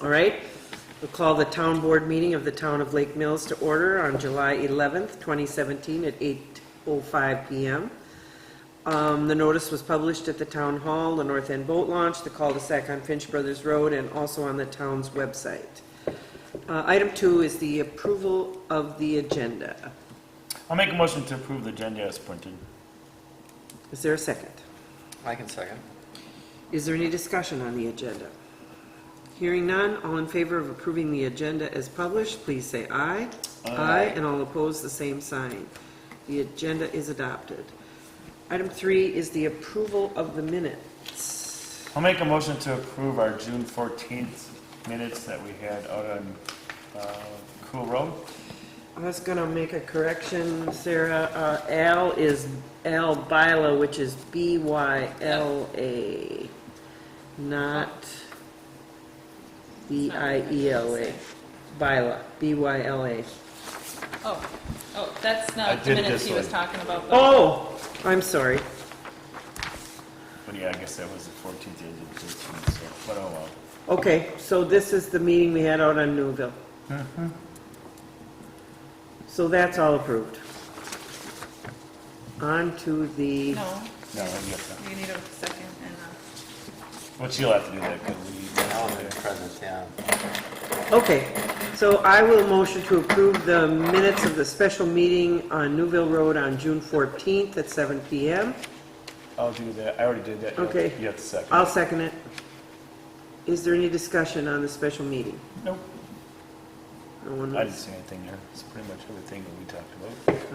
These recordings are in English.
All right, we'll call the town board meeting of the town of Lake Mills to order on July 11th, 2017 at 8:05 p.m. The notice was published at the town hall, the North End Boat Launch, the cul-de-sac on Finch Brothers Road, and also on the town's website. Item 2 is the approval of the agenda. I'll make a motion to approve the agenda as printed. Is there a second? I can second. Is there any discussion on the agenda? Hearing none, all in favor of approving the agenda as published, please say aye. Aye. And all opposed, the same sign. The agenda is adopted. Item 3 is the approval of the minutes. I'll make a motion to approve our June 14th minutes that we had out on Cool Road. I was going to make a correction, Sarah. Al is Al Byla, which is B-Y-L-A, not B-I-E-L-A. Byla, B-Y-L-A. Oh, that's I not the did minutes this he was one. talking about. but- Oh, I'm sorry. But yeah, I guess that was the 14th and the 15th, so, but oh well. Okay, so this is the meeting we had out on Newville. So that's all approved. On to the, No, No, I guess not. you need a second and But you'll have to do that, because Alan is present, yeah. okay, so I will motion to approve the minutes of the special meeting on Newville Road on June 14th at 7 p.m. I'll do that. I already did that. Okay. You have to second. I'll second it. Is there any discussion on the special meeting? Nope. No one I didn't was. see anything there. It's pretty much everything that we talked about.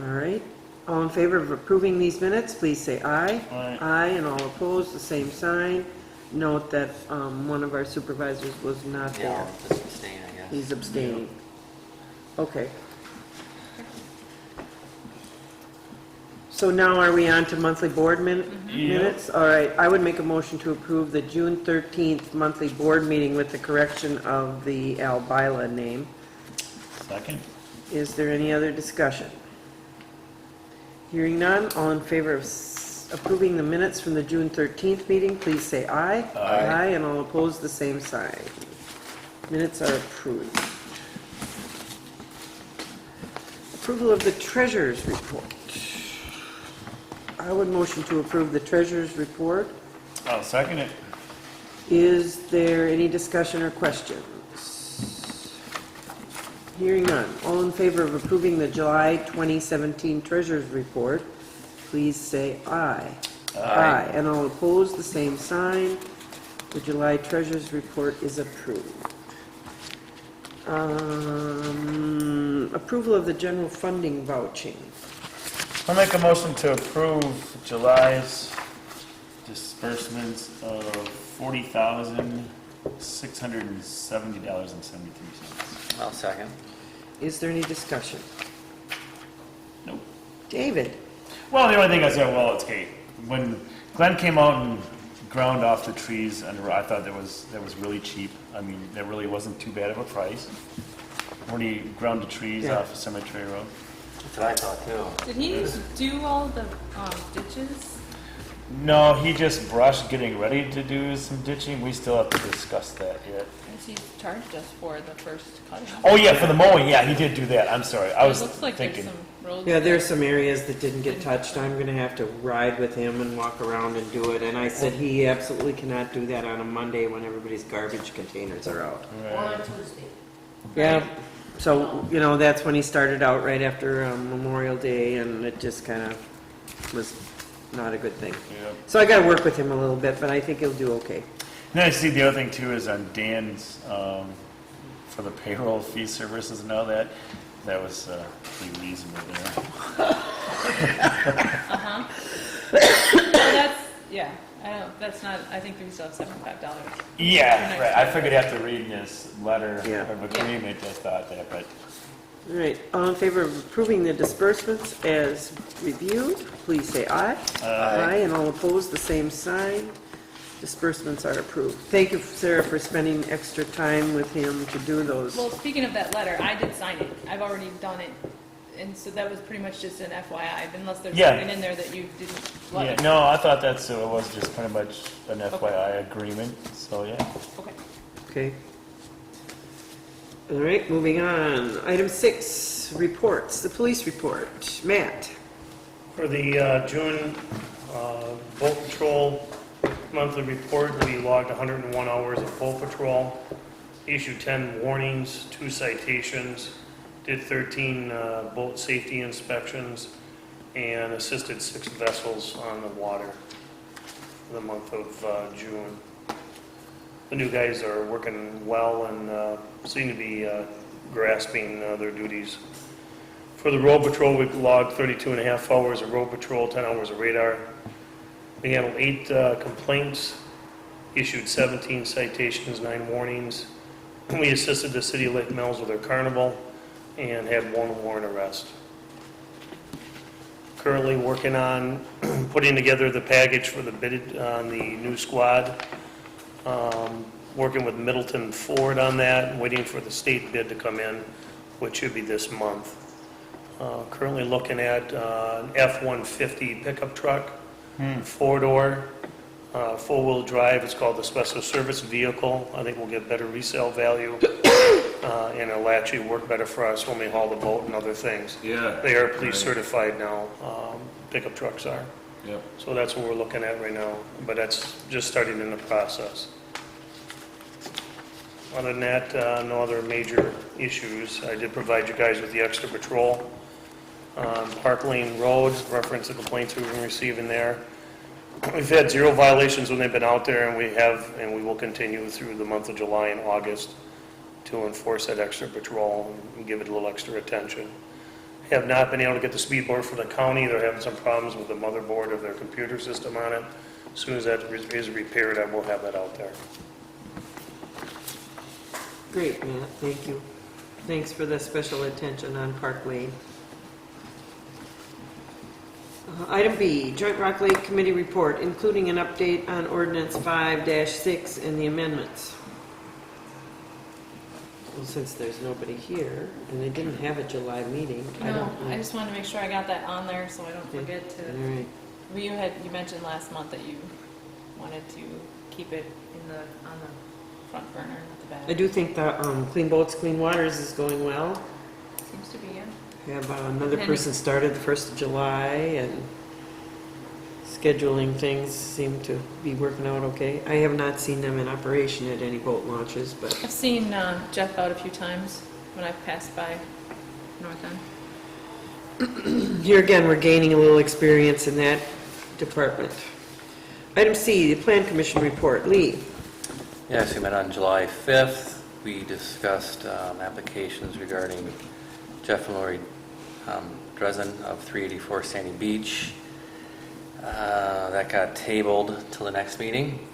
All right. All in favor of approving these minutes, please say aye. Aye. Aye, and all opposed, the same sign. Note that one of our supervisors was not Yeah, there. I'll just abstain, I guess. He's abstaining. Okay. So now are we on to monthly board minutes? All right, I would make a motion to approve the June 13th monthly board meeting with the correction of the Al Byla name. Second? Is there any other discussion? Hearing none, all in favor of approving the minutes from the June 13th meeting, please say aye. Aye. And all opposed, the same sign. Minutes are approved. Approval of the treasurer's report. I would motion to approve the treasurer's report. I'll second it. Is there any discussion or questions? Hearing none. All in favor of approving the July 2017 treasurer's report, please say aye. Aye. And all opposed, the same sign. The July treasurer's report is approved. Approval of the general funding vouching. I'll make a motion to approve July's disbursements of $40,670.73. I'll second. Is there any discussion? Nope. David? Well, the only thing I said, well, it's okay. When Glenn came out and ground off the trees, and I thought that was really cheap. I mean, that really wasn't too bad of a price. When he ground the trees Yeah. off of Cemetery Road. That's what I thought too. Did he do all the ditches? No, he just brushed getting ready to do some ditching. We still have to discuss that yet. Because he charged us for the first cut. Oh yeah, for the mowing, yeah, he did do that. I'm sorry. I was It looks like thinking. there's some roads. Yeah, there's there. some areas that didn't get touched. I'm gonna have to ride with him and walk around and do it. And I said he absolutely cannot do that on a Monday when everybody's garbage containers are out. Right. Yeah, so, you know, that's when he started out, right after Memorial Day, and it just kind of was not a good thing. Yeah. So I gotta work with him a little bit, but I think he'll do okay. And then I see the other thing too is on Dan's for the payroll fee services and all that. That was pretty reasonable there. That's, yeah, I don't, that's not, I think we still have $75. Yeah, right. I figured after reading this letter Yeah. of agreement, I thought that, but All right, all in favor of approving the disbursements as reviewed, please say aye. Aye, and all opposed, the same sign. Disbursements are approved. Thank you, Sarah, for spending extra time with him to do those. Well, speaking of that letter, I did sign it. I've already done it. And so that was pretty much just an FYI, unless there's Yeah. something in there that you didn't like. yeah, no, I thought that's it was just pretty much an FYI agreement. So yeah. Okay. Okay. All right, moving on. Item 6, reports, the police report. Matt? For the June boat patrol monthly report, we logged 101 hours of boat patrol, issued 10 warnings, 2 citations, did 13 boat safety inspections, and assisted 6 vessels on the water for the month of June. The new guys are working well and seem to be grasping their duties. For the road patrol, we logged 32 and a half hours of road patrol, 10 hours of radar. We handled 8 complaints, issued 17 citations, 9 warnings. We assisted the city of Lake Mills with their carnival and had 1 warrant arrest. Currently working on putting together the package for the bid on the new squad. Working with Middleton Ford on that, and waiting for the state bid to come in, which should be this month. Currently looking at an F-150 pickup truck, 4-door, full-wheel drive. It's called the Special Service Vehicle. I think we'll get better resale value, and it'll actually work better for us when we haul the boat and other things. Yeah. They are police certified now, pickup trucks are. Yep. So that's what we're looking at right now, but that's just starting in the process. Other than that, no other major issues. I did provide you guys with the extra patrol on Park Lane Road, reference the complaints we've been receiving there. We've had 0 violations when they've been out there, and we will continue through the month of July and August to enforce that extra patrol and give it a little extra attention. Have not been able to get the speed board for the county. They're having some problems with the motherboard of their computer system on it. As soon as that is repaired, I will have that out there. Great, Matt, thank you. Thanks for the special attention on Park Lane. Item B, Joint Rock Lake Committee report, including an update on ordinance 5-6 and the amendments. Well, since there's nobody here, and they didn't have a July meeting, I No, don't know. I just wanted to make sure I got that on there so I don't forget to. All right. Well, you mentioned last month that you wanted to keep it on the front burner, not the back. I do think the Clean Boats, Clean Waters is going well. Seems to be, yeah. We have another And- person started the 1st of July, and scheduling things seem to be working out okay. I have not seen them in operation at any boat launches, but I've seen Jeff out a few times when I've passed by North End. here again, we're gaining a little experience in that department. Item C, the Plan Commission report. Lee? Yes, we met on July 5th. We discussed applications regarding Jeff and Lori Dresden of 384 Sandy Beach. That got tabled till the next meeting.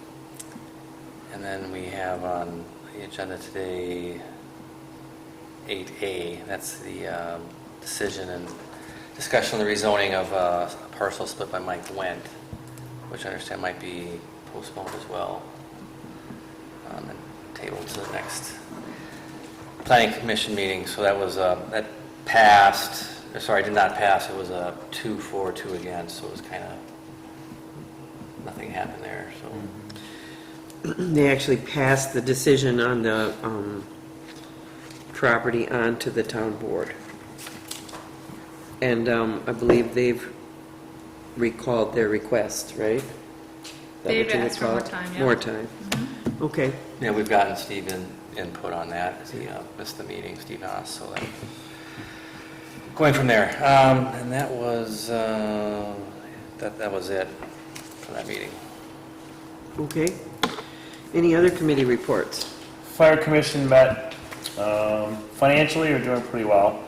And then we have on the agenda today 8A. That's the decision and discussion on the rezoning of a parcel split by Mike Wendt, which I understand might be postponed as well. And tabled to the next planning commission meeting. So that was that passed. Sorry, did not pass. It was a 2-4-2 against. So it was kind of nothing happened there. So They actually passed the decision on the property onto the town board. And I believe they've recalled their request, right? Is that They've what you would asked for call more it? time, yeah. More time. Okay. yeah, we've gotten Steve input on that because he missed the meeting, Steve Haas. So that going from there, and that was that was it for that meeting. Okay. Any other committee reports? Fire Commission met. Financially, we're doing pretty well.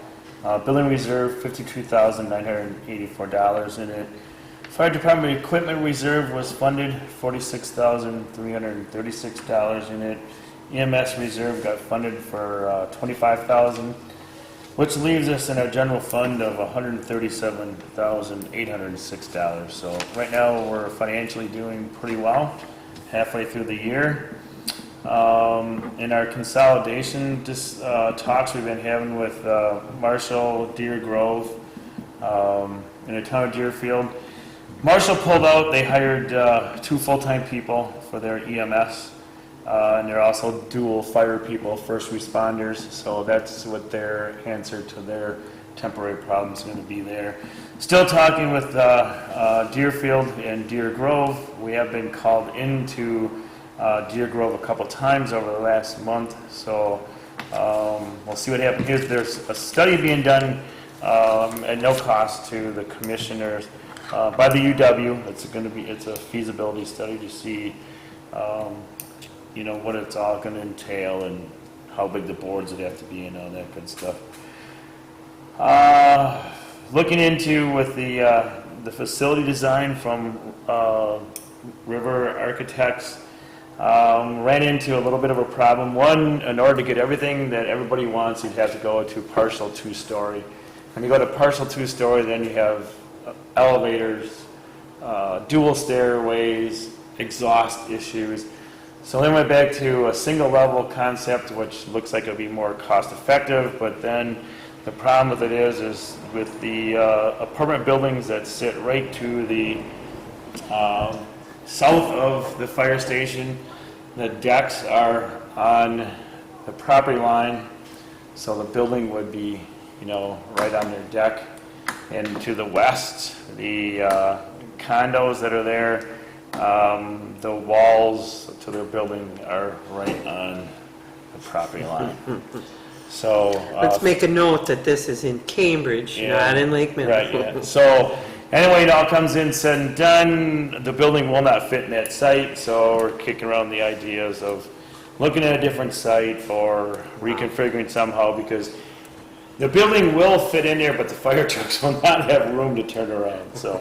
Building reserve, $52,984 in it. Fire Department equipment reserve was funded, $46,336 in it. EMS reserve got funded for $25,000, which leaves us in a general fund of $137,806. So right now we're financially doing pretty well, halfway through the year. In our consolidation talks we've been having with Marshall, Deer Grove, in the town of Deerfield. Marshall pulled out. They hired 2 full-time people for their EMS. And they're also dual fire people, first responders, so that's what their answer to their temporary problem is going to be there. Still talking with Deerfield and Deer Grove. We have been called into Deer Grove a couple times over the last month, so we'll see what happens. There's a study being done at no cost to the commissioners by the UW. It's a feasibility study to see what it's all going to entail and how big the boards would have to be and all that good stuff. Looking into with the facility design from River Architects, ran into a little bit of a problem. One, in order to get everything that everybody wants, you'd have to go to partial 2-story. When you go to partial 2-story, then you have elevators, dual stairways, exhaust issues. So then went back to a single level concept, which looks like it would be more cost effective, but then the problem with it is with the apartment buildings that sit right to the south of the fire station, the decks are on the property line, so the building would be, right on their deck. And to the west, the condos that are there, the walls to their building are right on the property line. So Let's make a note that this is in Cambridge, not in Lake Mills. Right, yeah. So anyway, it all comes in said and done. The building will not fit in that site, so we're kicking around the ideas of looking at a different site or reconfiguring somehow, because the building will fit in there, but the fire trucks will not have room to turn around. So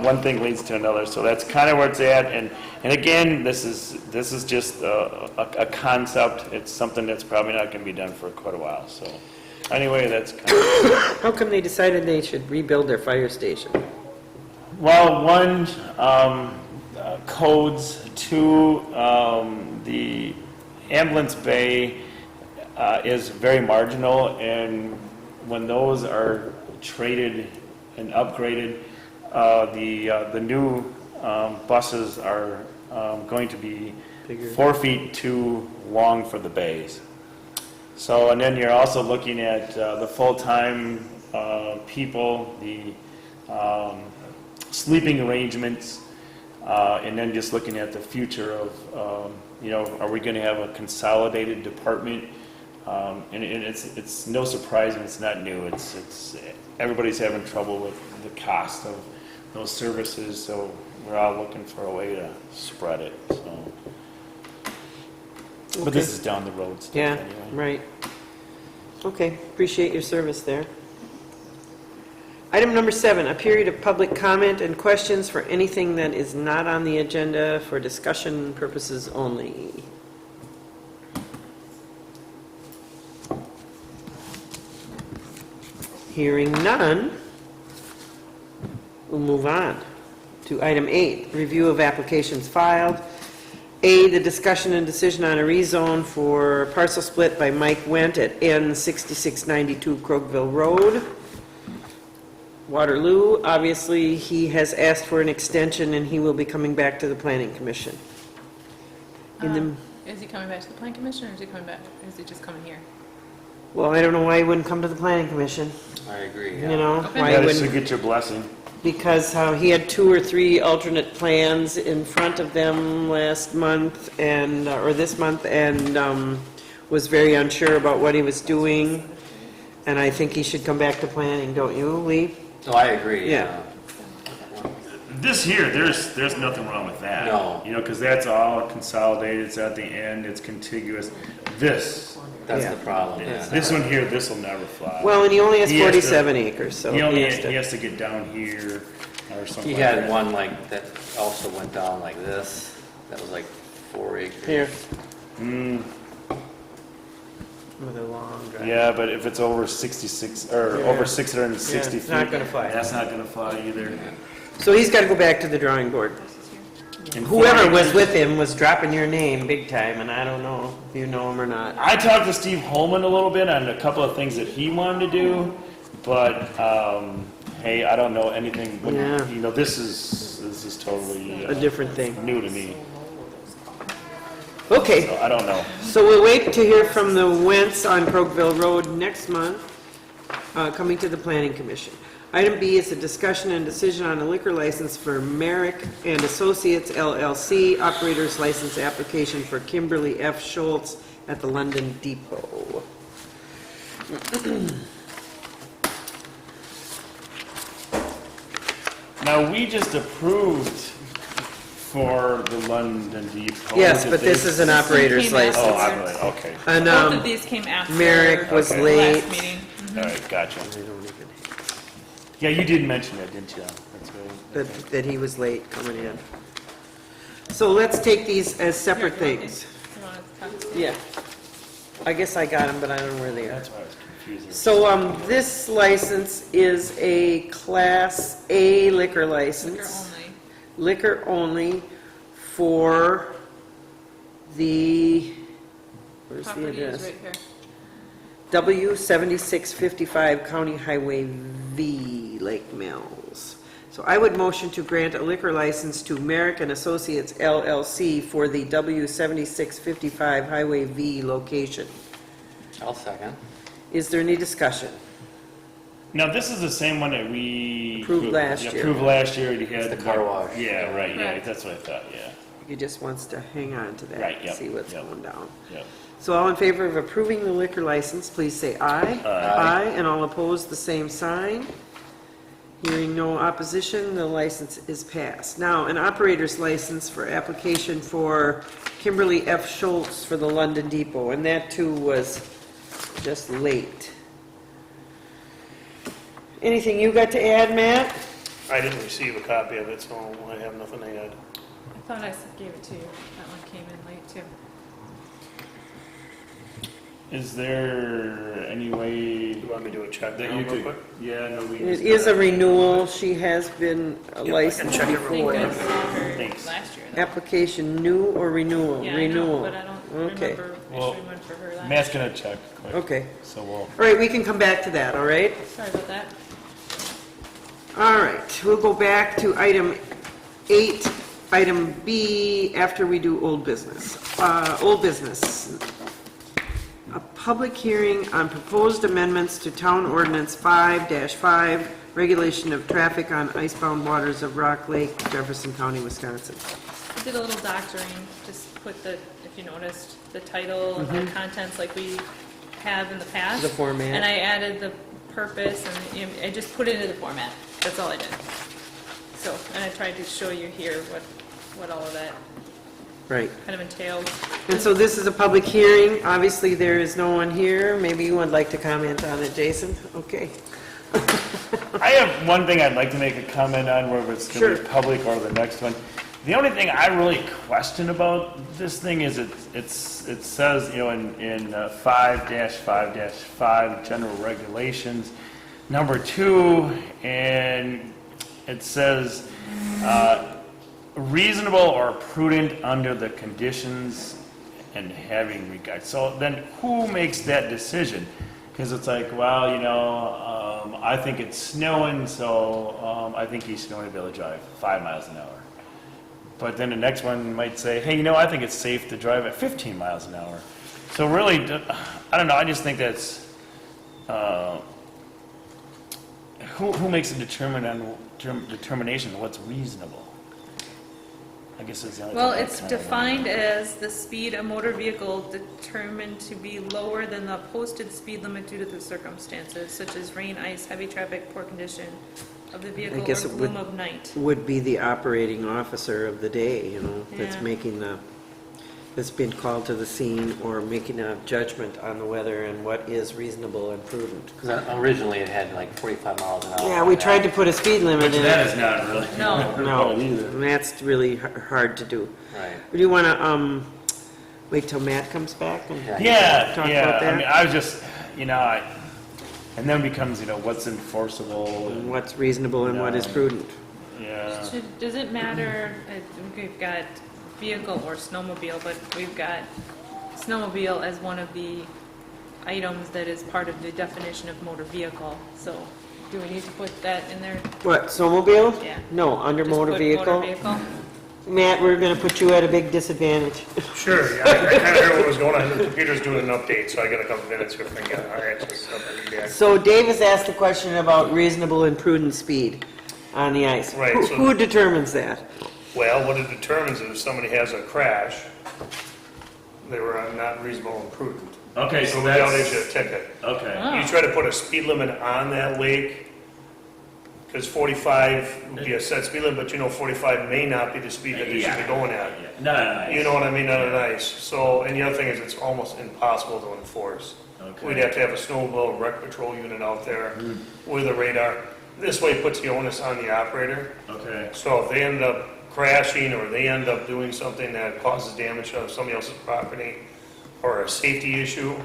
one thing leads to another. So that's kind of where it's at. And again, this is just a concept. It's something that's probably not going to be done for quite a while. So anyway, that's kind of. How come they decided they should rebuild their fire station? Well, one, codes. Two, the ambulance bay is very marginal, and when those are traded and upgraded, the new buses are going to be Bigger. 4 feet too long for the bays. So, and then you're also looking at the full-time people, the sleeping arrangements, and then just looking at the future of, are we going to have a consolidated department? And it's no surprise, and it's not new. It's everybody's having trouble with the cost of those services, so we're all looking for a way to spread it. So, but this is down the road stuff Yeah, anyway. right. Okay, appreciate your service there. Item number 7, a period of public comment and questions for anything that is not on the agenda for discussion purposes only. Hearing none, we'll move on to item 8, review of applications filed. A, the discussion and decision on a rezone for parcel split by Mike Wendt at N 6692 Krogville Road, Waterloo. Obviously, he has asked for an extension, and he will be coming back to the Planning Commission. Is he coming back to the Plan Commission, or is he coming back, or is he just coming here? Well, I don't know why he wouldn't come to the Planning Commission, I agree. you Yeah. know? Okay. Why Yeah, he this wouldn't, should get your blessing. because he had 2 or 3 alternate plans in front of them last month, and, or this month, and was very unsure about what he was doing. And I think he should come back to planning, don't you, Lee? No, I agree. Yeah. This here, there's nothing wrong with that. No. Because that's all consolidated. It's at the end. It's contiguous. This That's Yeah. the problem. Yeah. this one here, this will never fly. Well, and he only has He has to- 47 acres, so he only has to- he has to get down here or something. He like had that. one like that also went down like this. That was like 4 acres. Here. Mm, With a long drive. yeah, but if it's over 66 or Yeah. over 660 Yeah, it's feet, not gonna fly. That's not going to fly either. So he's got to go back to the drawing board. And Whoever 4 was acres- with him was dropping your name big time, and I don't know if you know him or not. I talked to Steve Holman a little bit on a couple of things that he wanted to do, but hey, I don't know anything. Yeah. This is totally A different thing. new to me. Okay, So I don't know. so we'll wait to hear from the Wentz on Crokeville Road next month, coming to the Planning Commission. Item B is a discussion and decision on a liquor license for Merrick and Associates LLC, operator's license application for Kimberly F. Schultz at the London Depot. Now, we just approved for the London Depot. Yes, Did but this they- is an This one operator's came license. Oh, after. okay. And, Both of these came after. Merrick was Okay. the late. last meeting. All right, gotcha. Yeah, you did mention that, didn't you? That's right. That he was late coming in. So let's take these as separate Here, you want things. You want to talk to Yeah. I guess I got them, but I don't know where they are. That's why I was confused. So, this license is a Class A liquor Liquor license. only. Liquor only for the, where's the Property is address? right here. W 7655 County Highway V, Lake Mills. So I would motion to grant a liquor license to Merrick and Associates LLC for the W 7655 Highway V location. I'll second. Is there any discussion? Now, this is the same one that we... Approved last year. Approved last year, you had... It's the car wash. Yeah, right, yeah, Correct. that's what I thought, yeah. He just wants to hang on to that. Right, yep, See what's yep. going down. Yep. So all in favor of approving the liquor license, please say aye. Aye. And all opposed, the same sign. Hearing no opposition, the license is passed. Now, an operator's license for application for Kimberly F. Schultz for the London Depot, and that too was just late. Anything you got to add, Matt? I didn't receive a copy of it, so I have nothing to add. I thought I gave it to you. That one came in late too. Is there any way You want me to do a check that now you real could... quick? Yeah, no, we... It is a renewal. She has been I licensed can check it I before. think I saw her Thanks. last year. though. Application new or renewal? Yeah, I know, Renewal. but I don't Okay. remember Well, issuing one for her last. Matt's gonna check quick. Okay. So we'll... All right, we can come back to that, all right? Sorry about that. All right, we'll go back to item 8, item B, after we do old business. Old business. A public hearing on proposed amendments to Town Ordinance 5-5, regulation of traffic on icebound waters of Rock Lake, Jefferson County, Wisconsin. I did a little doctoring, just put the, if you noticed, the title and the contents like we have in the past. The format. And I added the purpose and I just put it into the format. That's all I did. So, and I tried to show you here what all of that Right. kind of entails. And so this is a public hearing. Obviously, there is no one here. Maybe you would like to comment on it, Jason? Okay. I have one thing I'd like to make a comment on, whether it's going to Sure. be public or the next one. The only thing I really question about this thing is it says, you know, in 5-5-5 general regulations, number 2, and it says reasonable or prudent under the conditions and having regard. So then who makes that decision? Because it's like, well, you know, I think it's snowing, so I think he's going to be able to drive 5 miles an hour. But then the next one might say, hey, you know, I think it's safe to drive at 15 miles an hour. So really, I don't know, I just think that's, who makes a determination of what's reasonable? I guess it's the only Well, thing I it's kinda defined as the speed a motor vehicle determined to be lower than the posted speed limit due to the circumstances, such as rain, ice, heavy traffic, poor condition of the vehicle, guess or it gloom would- of night. Would be the operating officer of the day, you know, that's Yeah. making that's been called to the scene or making a judgment on the weather and what is reasonable and prudent. Because originally it had like 45 miles an hour. Yeah, we tried to put a speed limit Which in that it. is not really. No. No, either. and that's really hard to do. Right. Do you want to wait till Matt comes back? And Yeah. Yeah, Talk yeah. about that? I mean, I was just, you know, and then becomes, you know, what's enforceable. and And, what's reasonable and what is No. prudent? yeah. Does it matter, we've got vehicle or snowmobile, but we've got snowmobile as one of the items that is part of the definition of motor vehicle. So do we need to put that in there? What, snowmobile? Yeah. No, under Just motor put vehicle? Motor vehicle? Matt, we're gonna put you at a big disadvantage. Sure, yeah, I kind of heard what was going on. The computer's doing an update, so I got a couple minutes here if I can. All right, so So Davis asked a question about reasonable and prudent speed on the ice. Right, Who- so- Who determines that? Well, what it determines is if somebody has a crash, they were not reasonable and prudent. Okay, So so we don't that's, issue a ticket. okay. Oh. You try to put a speed limit on that lake, because 45 would be a set speed limit, but you know 45 may not be the speed that they should be going at. No, no, You know what I mean, on an ice. So, and the other thing is it's almost impossible to enforce. Okay. We'd have to have a snowmobile rec patrol unit out there with a radar. This way it puts the onus on the operator. Okay, So if they end up crashing or they end up doing something that causes damage to somebody else's property or a safety issue,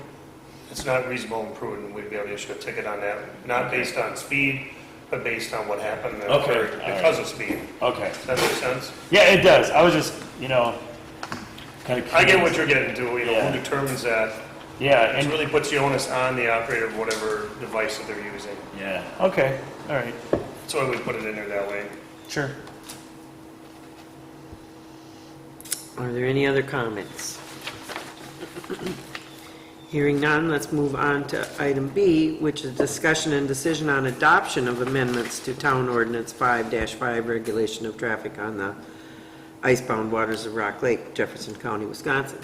it's not reasonable and prudent. We'd be able to issue a ticket on that, not based on speed, but based on what happened that Okay, occurred all because of speed. okay. Does that make sense? Yeah, it does. I was just, kind of. I get what you're getting to, Yeah. who determines that. Yeah, It and, really puts the onus on the operator of whatever device that they're using. yeah, okay, all right, That's why we put it in there that way. sure. Are there any other comments? Hearing none, let's move on to item B, which is discussion and decision on adoption of amendments to Town Ordinance 5-5 Regulation of Traffic on the Icebound Waters of Rock Lake, Jefferson County, Wisconsin.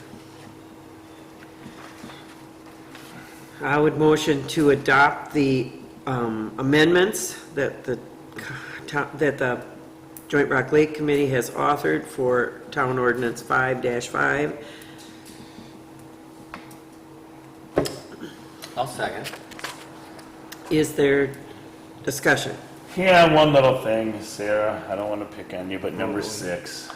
I would motion to adopt the amendments that the Joint Rock Lake Committee has authored for Town Ordinance 5-5. I'll second. Is there discussion? Yeah, one little thing, Sarah, I don't want to pick on you, but number 6.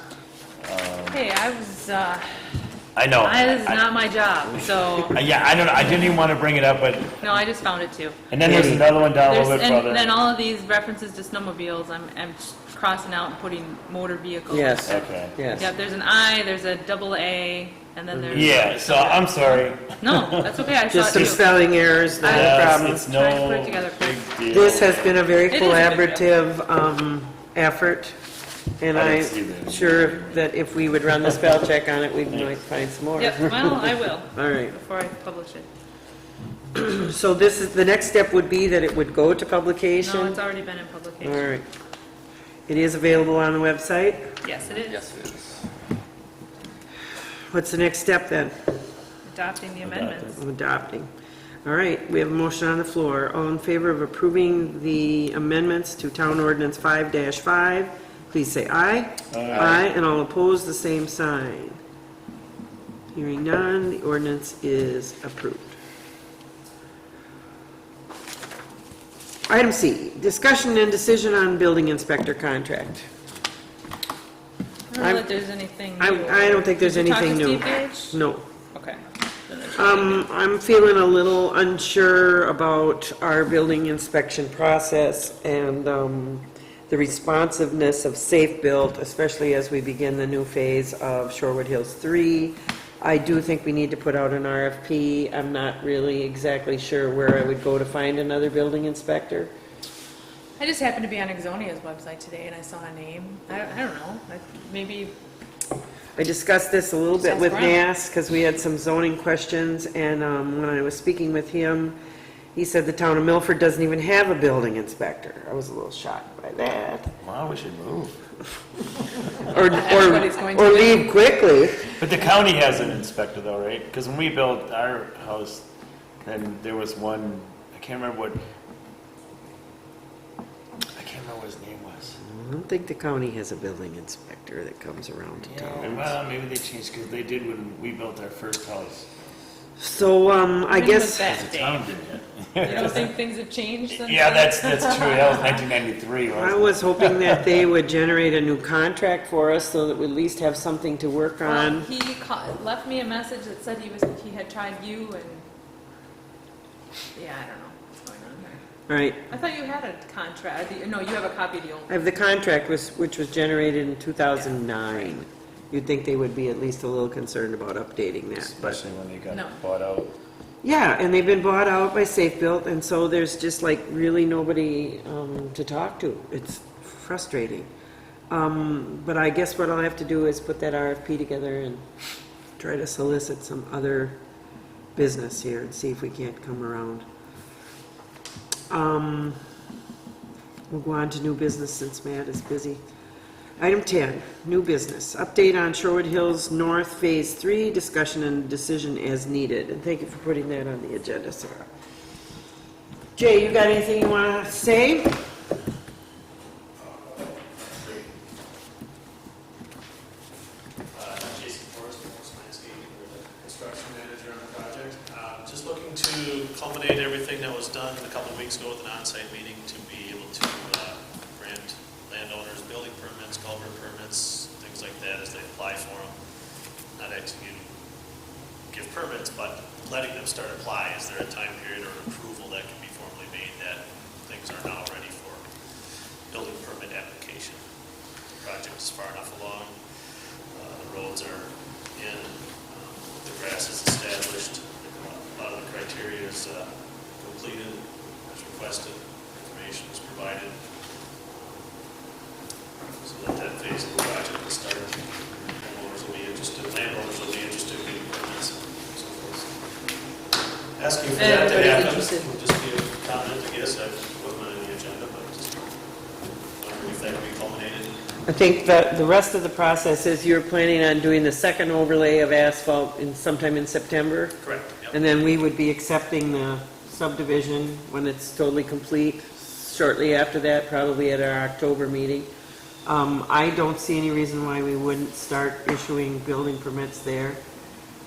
Hey, I know. this is not my job, so, Yeah, I don't, I didn't even want to bring it up, but, no, I just found it too. and then there's another one down a little bit And then further. all of these references to snowmobiles, I'm crossing out and putting motor vehicles. Yes, Okay. yes. Yep, there's an I, there's a double A, and then there's. Yeah, so I'm sorry. No, that's okay, I saw Just it some too. spelling errors, not a Yes, problem. it's Trying to put it no together quick. big deal. This has been a very It is a big collaborative effort, and I I'm didn't see that. sure that if we would run the spell check on it, we might find some more. Yep, well, I will, All right, before I publish it. so this is, the next step would be that it would go to No, publication? it's already been in All publication. right. It is available on the website? Yes, it is. Yes, it is. What's the next step then? Adopting the amendments. Of adopting. All right, we have a motion on the floor. All in favor of approving the amendments to Town Ordinance 5-5, please say aye. Aye, and all opposed, the same sign. Hearing none, the ordinance is approved. Item C, discussion and decision on building inspector contract. I don't know that there's anything new. I don't think there's Did you talk to anything new. Steve Gage? No. Okay. Then there's nothing new. I'm feeling a little unsure about our building inspection process and the responsiveness of Safe Built, especially as we begin the new phase of Shorewood Hills 3. I do think we need to put out an RFP. I'm not really exactly sure where I would go to find another building inspector. I just happened to be on Exonia's website today and I saw a name. I don't know, maybe, I discussed this a little bit Sounds with grand. Nass, because we had some zoning questions, and when I was speaking with him, he said the town of Milford doesn't even have a building inspector. I was a little shocked by that. Wow, we should move. Everybody's going to Or do. leave quickly. But the county has an inspector though, right? Because when we built our house, then there was one, I can't remember what his name was. I don't think the county has a building inspector that comes around to Yeah, town. well, maybe they changed, because they did when we built our first house. So, I When was guess, that, The town Dave? did You don't think things have changed since? Yeah, then? that's true, that was 1993, I wasn't it? was hoping that they would generate a new contract for us so that we at least have something to work Well, on. he left me a message that said he had tried you and, yeah, I don't know what's going on there. All right, I thought you had a contract, no, you have a copy of the old. I have the contract which was generated in 2009. You'd think they would be at least a little concerned about updating that, but. Especially when they No. got bought out. Yeah, and they've been bought out by Safe Built, and so there's just like really nobody to talk to. It's frustrating. But I guess what I'll have to do is put that RFP together and try to solicit some other business here and see if we can't come around. We'll go on to new business since Matt is busy. Item 10, new business. Update on Sherwood Hills North Phase 3, discussion and decision as needed. And thank you for putting that on the agenda, Sarah. Jay, you got anything you want to say? Jason Forrest, landscaping, the construction manager on the project. Just looking to culminate everything that was done a couple of weeks ago with an on-site meeting to be able to grant landowners building permits, culvert permits, things like that as they apply for them. Not executing, give permits, but letting them start apply. Is there a time period or approval that can be formally made that things are now ready for building permit application? The project is far enough along. The roads are in, the grass is established, a lot of the criteria is completed, as requested, information is provided. So that phase of the project will start. Homeowners will be interested, landowners will be interested in getting permits and so forth. Asking for that to Everybody's happen interested. would just be a comment, I guess. I wasn't on the agenda, but just wondering if that could be culminated. I think that the rest of the process is you're planning on doing the second overlay of asphalt sometime in September? Correct, yep. And then we would be accepting the subdivision when it's totally complete, shortly after that, probably at our October meeting. I don't see any reason why we wouldn't start issuing building permits there.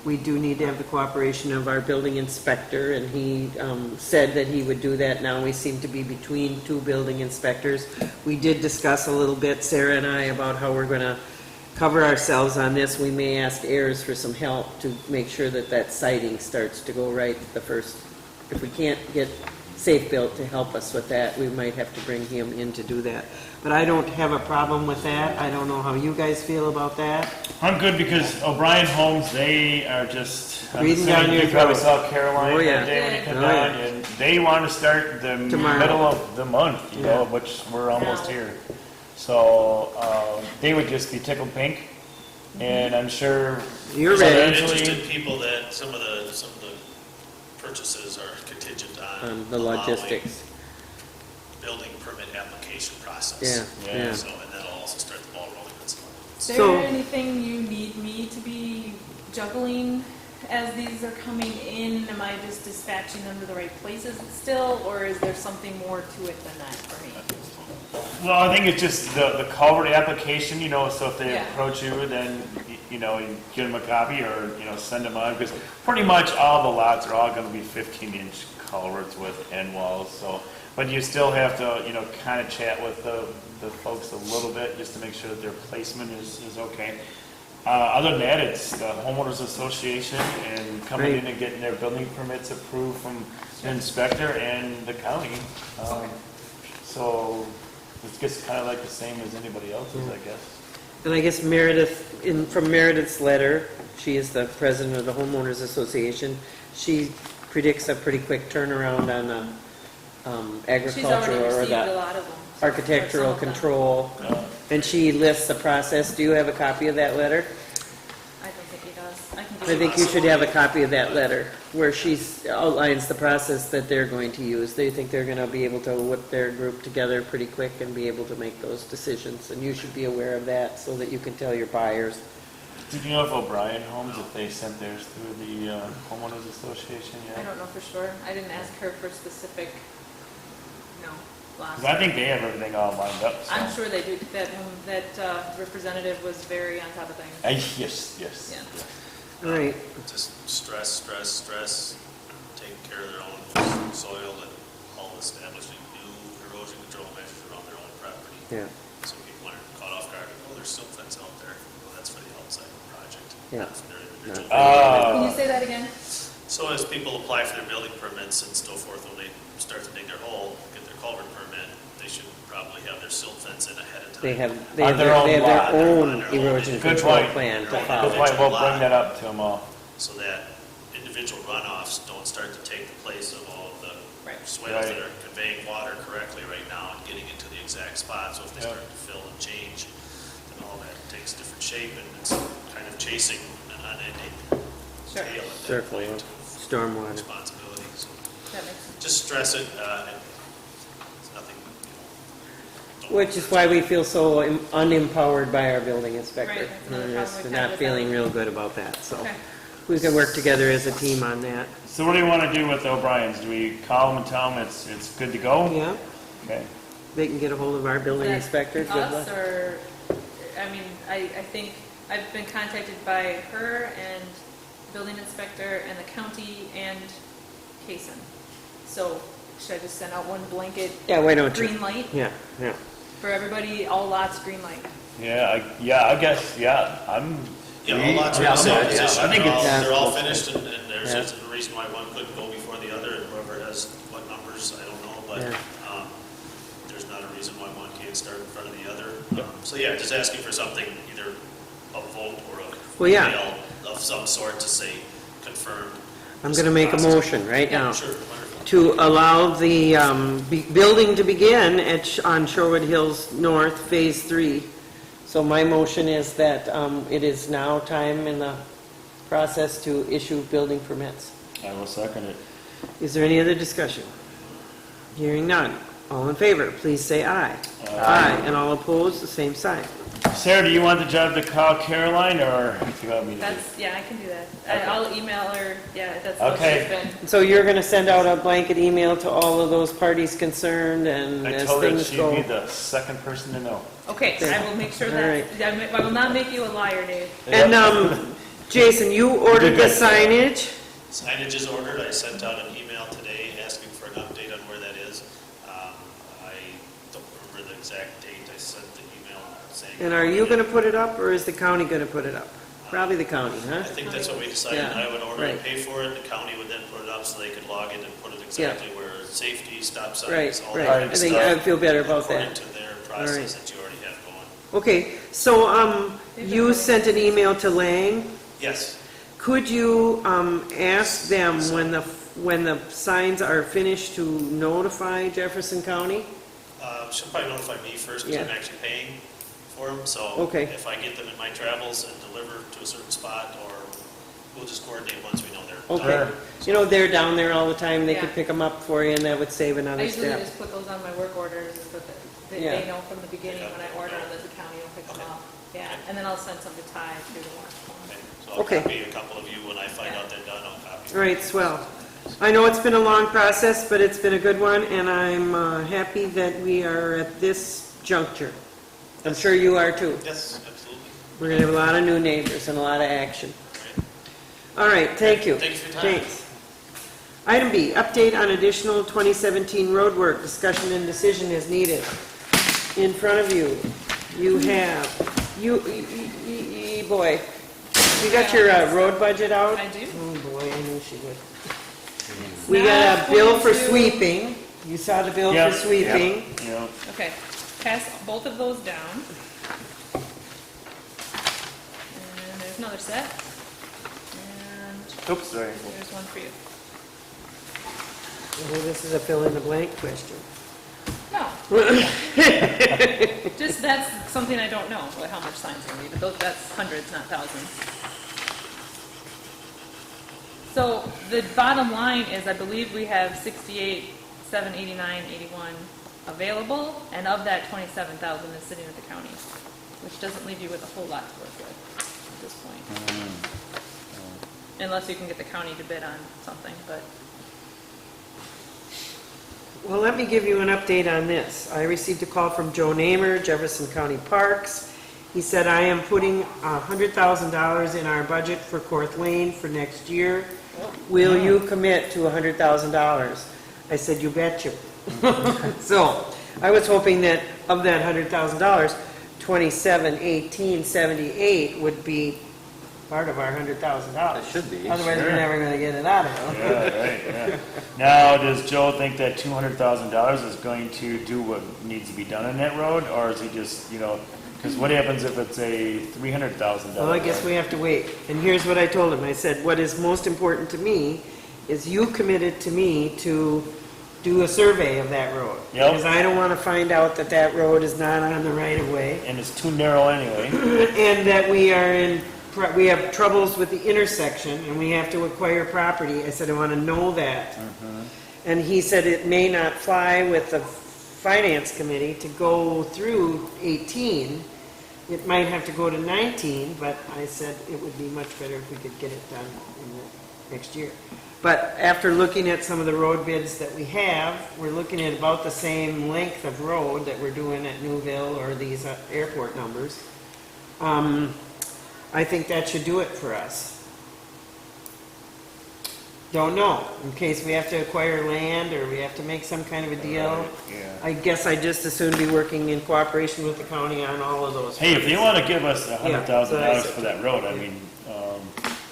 We do need to have the cooperation of our building inspector, and he said that he would do that. Now we seem to be between two building inspectors. We did discuss a little bit, Sarah and I, about how we're going to cover ourselves on this. We may ask Ayers for some help to make sure that that siding starts to go right the first. If we can't get Safe Built to help us with that, we might have to bring him in to do that. But I don't have a problem with that. I don't know how you guys feel about that. I'm good because O'Brien Homes, they are just, I'm Breathing assuming down your you probably throat. saw Caroline Oh, yeah. that day when you come Oh, down, yeah. and they want to start the Tomorrow. middle of the month, you know, Yeah. which we're almost here. So, they would just be tickled pink, and I'm sure. You're So they're ready. interested people that some of the purchases are contingent on The allowing logistics. building permit application process. Yeah, Yeah. yeah. So, and that'll also start the ball rolling and stuff. Is there So- anything you need me to be juggling as these are coming in? Am I just dispatching them to the right places still, or is there something more to it than that for me? Well, I think it's just the culvert application, you know, so if they Yeah. approach you, then, you know, you get them a copy or, you know, send them on, because pretty much all the lots are all gonna be 15-inch culverts with end walls, so, but you still have to, you know, kind of chat with the folks a little bit, just to make sure that their placement is okay. Other than that, it's the homeowners association and coming Right. in and getting their building permits approved from the inspector and the county. So it's just kind of like the same as anybody else's, I guess. And I guess Meredith, from Meredith's letter, she is the president of the homeowners association, she predicts a pretty quick turnaround on the She's already agriculture or received a the lot of them. architectural Or some of them. control. And she lists the process. Do you have a copy of that letter? I don't think he does. I can give I you think you should have a copy of that letter where she outlines the process that they're going to use. They think they're going to be able to whip their group together pretty quick and be able to make those decisions. And you should be aware of that so that you can tell your buyers. Did you know if O'Brien Homes, if they sent theirs through the homeowners association I yet? don't know for sure. I didn't ask her for specific, lots. 'Cause I think they have everything all lined up. So. I'm sure they do. That representative was very on top of things. Yes. Yeah. All right. Just stress, taking care of their own soil and all establishing new erosion control measures around their own property. Yeah. So people aren't caught off guard, oh, there's silt fence out there. Well, that's for the outside project. Yeah. Not for their individual. Can you say that again? So as people apply for their building permits and so forth, when they start to dig their hole, get their culvert permit, they should probably have their silt fence in ahead of time. They have On their own lot. own On their own erosion Good control point. plan to Good follow. Good point. We'll bring that up to them all. So that individual runoffs don't start to take the place of all of the Right. swales that Right. are conveying water correctly right now and getting into the exact spot. So if they Yep. start to fill and change, and all that takes different shape, and it's kind of chasing an unending Sure. tail at that Circle point of of stormwater. responsibility. So That makes sense. just stress it, and it's nothing, don't Which is why we feel so unempowered by our building inspector. Right, that's another We're problem just we've had not with feeling them. real good about that, so. Okay. We can work together as a team on that. So what do you want to do with the O'Briens? Do we call them and tell them it's good to go? Yeah, Okay. they can get a hold of our building Is that inspector. Good Us, luck. or, I mean, I think I've been contacted by her and building inspector and the county and Kason. So should I just send out one blanket Yeah, why don't you? green light Yeah, yeah. for everybody, all lots, green light? Yeah, I guess, yeah, Yeah, all lots are Yeah, in the same yeah, position. I think They're all- it's- They're all finished, and there's Yeah. a reason why one couldn't go before the other, and whoever has what numbers, I don't know, but Yeah. there's not a reason why one can't start in front of the other. So yeah, just asking for something, either a vote or a Well, yeah. email of some sort to say confirmed. I'm this gonna make a process. motion right Yeah, now sure, wonderful. to allow the building to begin on Sherwood Hills North, Phase 3. So my motion is that it is now time in the process to issue building permits. I will second it. Is there any other discussion? Hearing none. All in favor, please say aye. Aye. And all opposed, the same sign. Sarah, do you want the job to call Caroline, or do you want me to do it? That's, yeah, I can do that. Okay. I'll email her, yeah, that's what Okay. she's been. So you're gonna send out a blanket email to all of those parties concerned, and I as told her things she'd go. be the second person to know. Okay, I will make sure All that, I will not make you a liar, Dave. And, Jason, you ordered the good. signage? Signage is ordered. I sent out an email today asking for an update on where that is. I don't remember the exact date. I sent the email saying. And are you gonna put it up, or is the county gonna put it up? Probably the county, huh? I think that's what we decided. Yeah, I would order right. and pay for it. The county would then put it up so they could log it and put it exactly where safety, stop signs, Right, all right. that I good think stuff. I feel better about According that. to their right. process that you already have going. Okay, so, you sent an email to Lang. Yes, Could you, ask them when the signs are finished to notify Jefferson County? she'll probably notify me first because I'm Yeah. actually paying for them. So Okay. if I get them in my travels and deliver to a certain spot, or we'll just coordinate once we know they're Okay. done. You know, they're down there all the time, they could Yeah. pick them up for you, and that would save I another usually step. just put those on my work orders, so that Yeah. they know from the beginning when I order them that the county will pick them Okay. up. Yeah, and then I'll send some to Ty through the warrant form. Okay. So I'll Okay. copy a couple of you when I find out they're done. I'll copy. All right, swell. I know it's been a long process, but it's been a good one, and I'm happy that we are at this juncture. I'm sure you are too. Yes, absolutely. We're gonna have a lot of new neighbors and a lot of action. All All right, thank you. Thank you for your time. Thanks. Item B, update on additional 2017 roadwork. Discussion and decision is needed. In front of you, you have, boy, you got your road budget out? I do. Oh, boy, I knew she would. We got a bill for sweeping. You saw the bill Yep, for sweeping. Yeah. Okay, pass both of those down. And there's another set. And Oops, sorry. there's one for you. Oh, this is a fill in the blank question. No. Just, that's something I don't know, what, how much signs we need, but those, that's hundreds, not thousands. So the bottom line is, I believe we have 68, 789, 81 available, and of that, 27,000 is sitting at the county, which doesn't leave you with a whole lot to work with at this point. Unless you can get the county to bid on something, but, Well, let me give you an update on this. I received a call from Joe Namer, Jefferson County Parks. He said, I am putting $100,000 in our budget for Court Lane for next year. Will you commit to $100,000? I said, you betcha. So, I was hoping that of that $100,000, 27,1878 would be part of our $100,000. It should be. Otherwise, Sure. we're never gonna get it out of it. Yeah, right, yeah. Now, does Joe think that $200,000 is going to do what needs to be done on that road, or is he just, because what happens if it's a $300,000? Well, I guess we have to wait. And here's what I told him. I said, what is most important to me is you committed to me to do a survey of that road. Yep. Because I don't want to find out that that road is not on the right of way. And it's too narrow anyway. And that we have troubles with the intersection and we have to acquire property. I said, I want to know that. And he said it may not fly with the finance committee to go through 18. It might have to go to 19, but I said it would be much better if we could get it done in the next year. But after looking at some of the road bids that we have, we're looking at about the same length of road that we're doing at Newville or these airport numbers. I think that should do it for us. Don't know, in case we have to acquire land or we have to make some kind of a deal. Yeah. I guess I'd just as soon be working in cooperation with the county on all of those. Hey, if they want to give us $100,000 said. for that road, I mean,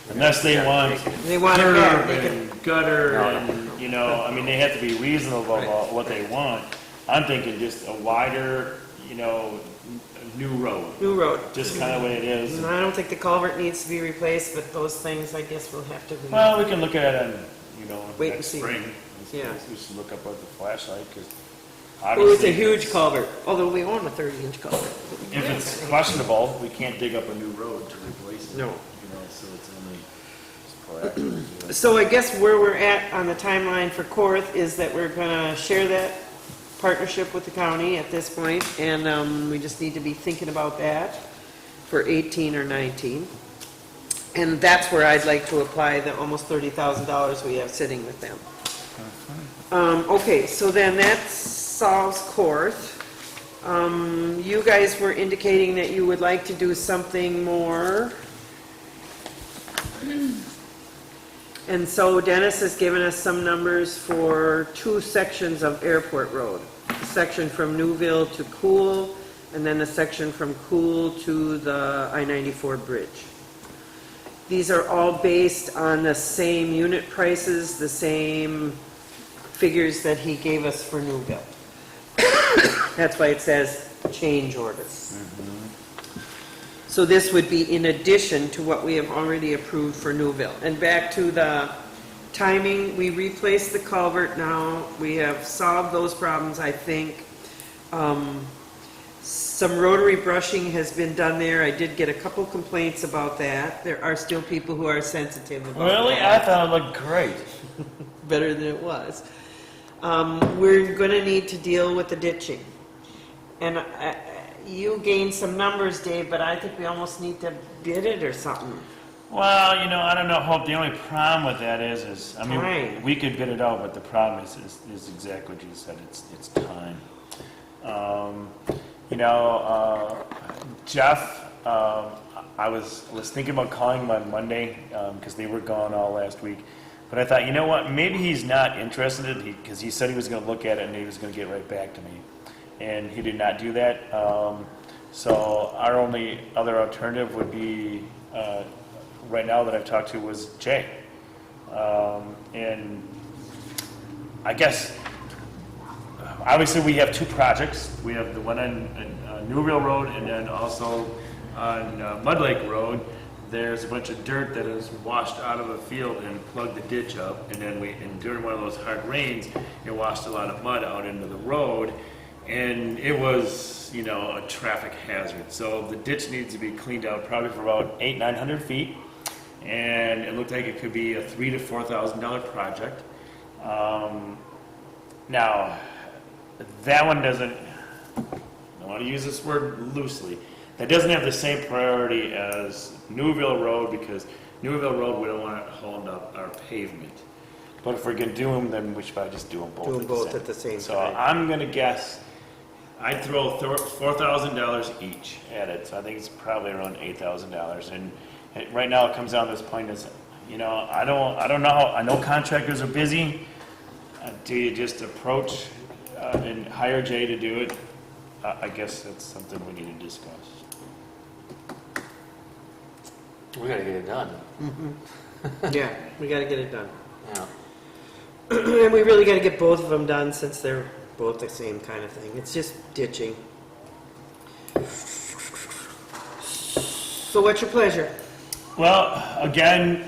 unless they want They want it back, curb they and gutter and, you know, I mean, they have to be reasonable about what they want. I'm thinking just a wider, you know, new road, New road. just kind of what it is. And I don't think the culvert needs to be replaced, but those things, I guess we'll have to. Well, we can look at it on, you know, Wait and next see. spring. Yeah. We should look up with the flashlight, because Oh, it's a obviously, huge culvert, although we own a 30-inch culvert. if it's questionable, we can't dig up a new road to replace it. No. You know, so it's only just proactive to do it. So I guess where we're at on the timeline for Korth is that we're gonna share that partnership with the county at this point, and we just need to be thinking about that for 18 or 19. And that's where I'd like to apply the almost $30,000 we have sitting with them. Okay, so then that solves Korth. You guys were indicating that you would like to do something more. And so Dennis has given us some numbers for 2 sections of Airport Road. A section from Newville to Cool, and then a section from Cool to the I-94 bridge. These are all based on the same unit prices, the same figures that he gave us for Newville. That's why it says change order. So this would be in addition to what we have already approved for Newville. And back to the timing, we replaced the culvert now. We have solved those problems, I think. Some rotary brushing has been done there. I did get a couple complaints about that. There are still people who are sensitive about Really? I that. thought it looked great. Better than it was. We're gonna need to deal with the ditching. And you gained some numbers, Dave, but I think we almost need to bid it or something. Well, you know, I don't know, Hope. The only problem with that is I mean, Time. we could bid it out, but the problem is exactly what you said. It's time. You know, Jeff, I was thinking about calling him on Monday because they were gone all last week. But I thought, you know what? Maybe he's not interested because he said he was going to look at it and he was going to get right back to me, and he did not do that. So our only other alternative would be right now that I've talked to was Jay, and I guess obviously we have 2 projects. We have the one on Newville Road and then also on Mud Lake Road. There's a bunch of dirt that is washed out of a field and plugged the ditch up, and then and during one of those hard rains, it washed a lot of mud out into the road, and it was, you know, a traffic hazard. So the ditch needs to be cleaned out probably for about 800-900 feet, and it looked like it could be a $3,000 to $4,000 project. Now, that one doesn't, I want to use this word loosely, that doesn't have the same priority as Newville Road, because Newville Road, we don't want to hold up our pavement. But if we're going to do them, then we should probably just do them both, Do them both at the same So time. I'm going to guess, I'd throw $4,000 each at it, so I think it's probably around $8,000. And right now it comes down to this point is, you know, I don't know how, I know contractors are busy. Do you just approach and hire Jay to do it? I guess that's something we need to discuss. We gotta get it done. Yeah, we gotta get it done. Yeah. And we really gotta get both of them done since they're both the same kind of thing. It's just ditching. So what's your pleasure? Well, again,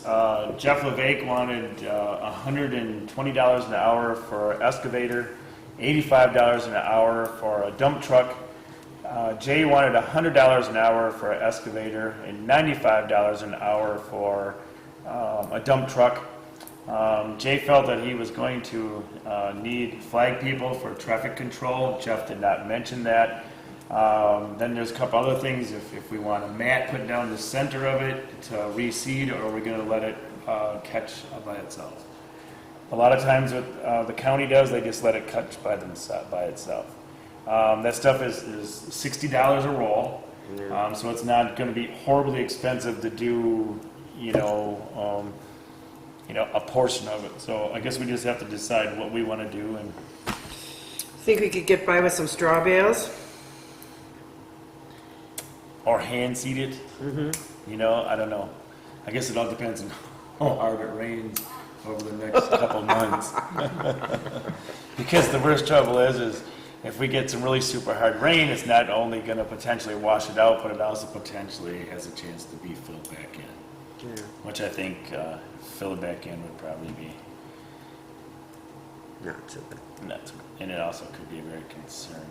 Jeff LeVake wanted $120 an hour for an excavator, $85 an hour for a dump truck. Jay wanted $100 an hour for an excavator and $95 an hour for a dump truck. Jay felt that he was going to need flag people for traffic control. Jeff did not mention that. Then there's a couple other things. If we want a mat put down the center of it to reseed, or are we going to let it catch by itself? A lot of times what the county does, they just let it catch by itself. That stuff is $60 a roll, so it's not going to be horribly expensive to do, a portion of it. So I guess we just have to decide what we want to do. And Think we could get by with some straw bales? or hand seed it. I don't know. I guess it all depends on how hard it rains over the next couple months. Because the worst trouble is if we get some really super hard rain, it's not only going to potentially wash it out, but it also potentially has a chance to be filled back in. Yeah. Which I think fill it back in would probably be Not so bad. nuts. And it also could be a very concern.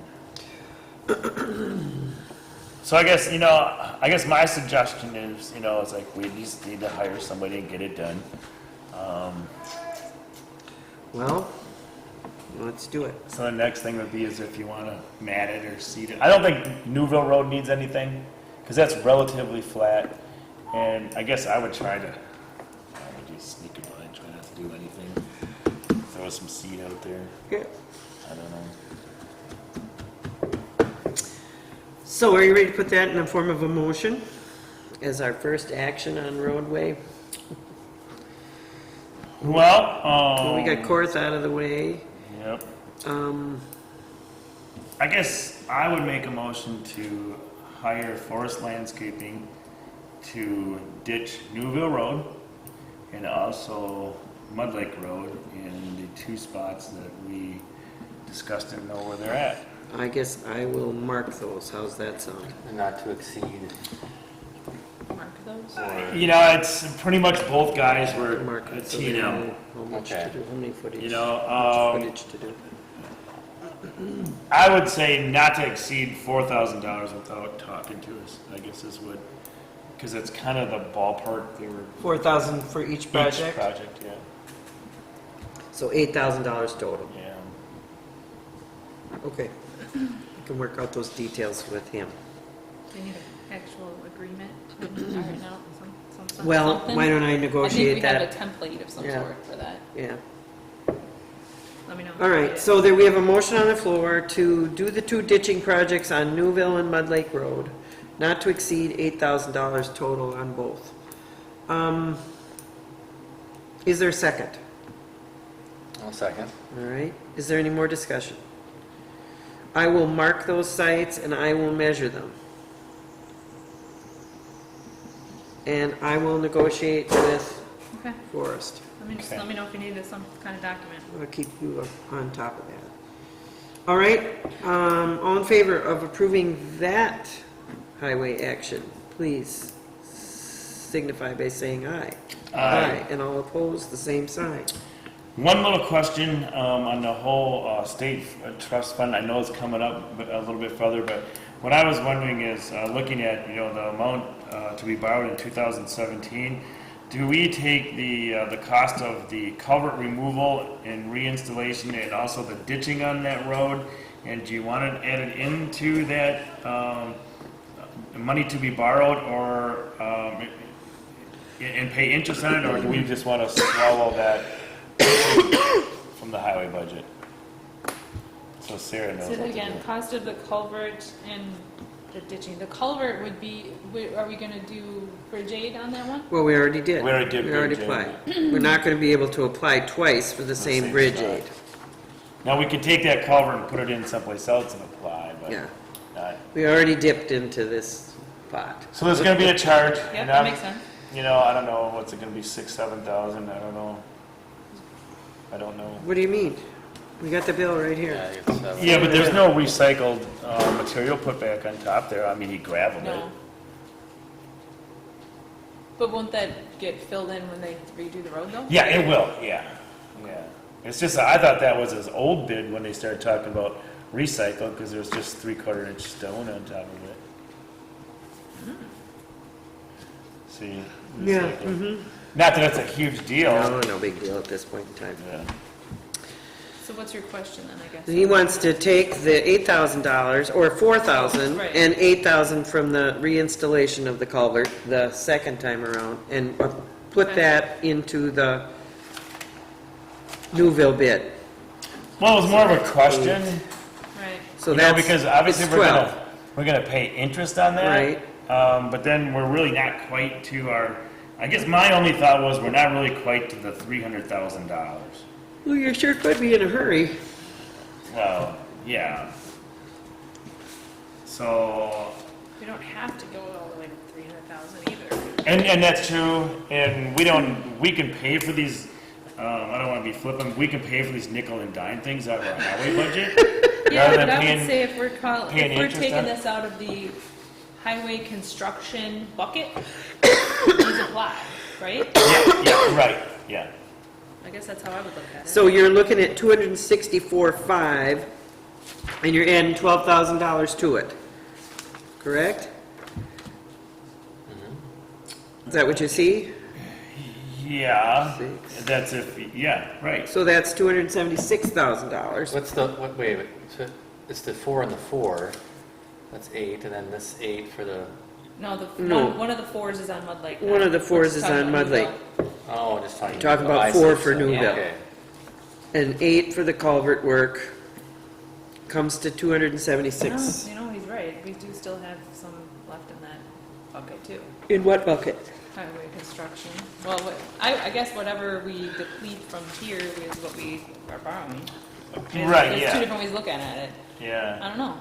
So I guess my suggestion is, it's like we just need to hire somebody and get it done. Well, let's do it. So the next thing would be is if you want to mat it or seed it. I don't think Newville Road needs anything because that's relatively flat. And I guess I would try to just sneak it by and try not to do anything. Throw some seed out there. Okay. I don't know. So are you ready to put that in the form of a motion as our first action on roadway? Well, We got Korth out of the way. Yep. Um, I guess I would make a motion to hire Forest Landscaping to ditch Newville Road and also Mud Lake Road in the two spots that we discussed and know where they're at. I guess I will mark those. How's that sound? And not to exceed. Mark those. It's pretty much both guys were Mark a it so they T&M. know how much Okay. to do, how many footage, How much footage to do. I would say not to exceed $4,000 without talking to us, I guess is what, because it's kind of the ballpark they were. 4,000 for each project? Each project, yeah. So $8,000 total. Yeah. Okay. You can work out those details with him. They need an actual agreement to iron out some Well, something. why don't I negotiate I that? think we have a template of some Yeah. sort for that. Yeah. Let me know. All right, so there we have a motion on the floor to do the two ditching projects on Newville and Mud Lake Road, not to exceed $8,000 total on both. Is there a second? I'll second. All right, is there any more discussion? I will mark those sites and I will measure them. And I will negotiate with Okay. Forest. Okay. Let me know if you need some kind of document. I'll keep you on top of that. All right, all in favor of approving that highway action, please signify by saying aye. Aye. And all opposed, the same sign. One little question on the whole state trust fund. I know it's coming up a little bit further, but what I was wondering is looking at the amount to be borrowed in 2017. Do we take the cost of the culvert removal and reinstallation and also the ditching on that road, and do you want it added into that money to be borrowed, or and pay interest on it, or do we just want to swallow that from the highway budget? So Sarah knows. Say what that to again, do. cost of the culvert and the ditching. The culvert would be, are we gonna do bridge aid on that one? Well, we already did. We already did We already bridge aid. applied. We're not going to be able to apply twice for the same same bridge spot. aid. Now we could take that culvert and put it in someplace else and apply, but Yeah, not. we already dipped into this pot. So there's going to be a charge. Yep, and that I'm- makes sense. I don't know. What's it going to be? 6,000-7,000? I don't know. I don't know. What do you mean? We got the bill right here. Yeah, it's, Yeah, but there's no recycled material put back on top there. I mean, he gravelled it. No. But won't that get filled in when they redo the road though? Yeah, it will, yeah. It's just, I thought that was his old bid when they started talking about recycle, because there was just 3/4 inch stone on top of it. See? Yeah, recycle. Not that it's a huge deal. No big deal at this point in time. Yeah. So what's your question then, I guess? He wants to take the $8,000 or $4,000 Right. and $8,000 from the reinstallation of the culvert the second time around and put Okay. that into the Newville bid. Well, it was more of a question, Right. So you know, that's, because obviously it's we're gonna pay interest on that. Right. But then we're really not quite to our, I guess my only thought was we're not really quite to the $300,000. Well, you sure could be in a hurry. Well, yeah. So, We don't have to go all the way to 300,000 either. and that's true, and we can pay for these, I don't wanna be flippant, we can pay for these nickel and dime things out of our highway budget. Yeah, rather but than I would paying- say if we're paying if we're interest taking on it? this out of the highway construction bucket, these apply, right? Yeah, right, yeah. I guess that's how I would look at it. So you're looking at 264.5 and you're adding $12,000 to it, correct? Is that what you see? Yeah, Six. that's yeah, right. So that's $276,000. What's the, wait, so it's the 4 and the 4, that's 8, and then this 8 for the, No, No. one of the fours is on Mud Lake. One of the fours Let's is talk on about Mud Lake. Newville. oh, just talking. Talking about I see, 4 for so- Newville. Okay. And 8 for the culvert work comes to 276. No, you know, he's right. We do still have some left in that bucket too. In what bucket? Highway construction. Well, I guess whatever we deplete from here is what we are borrowing. And Right, There's yeah. two different ways of looking at it. Yeah. I don't know.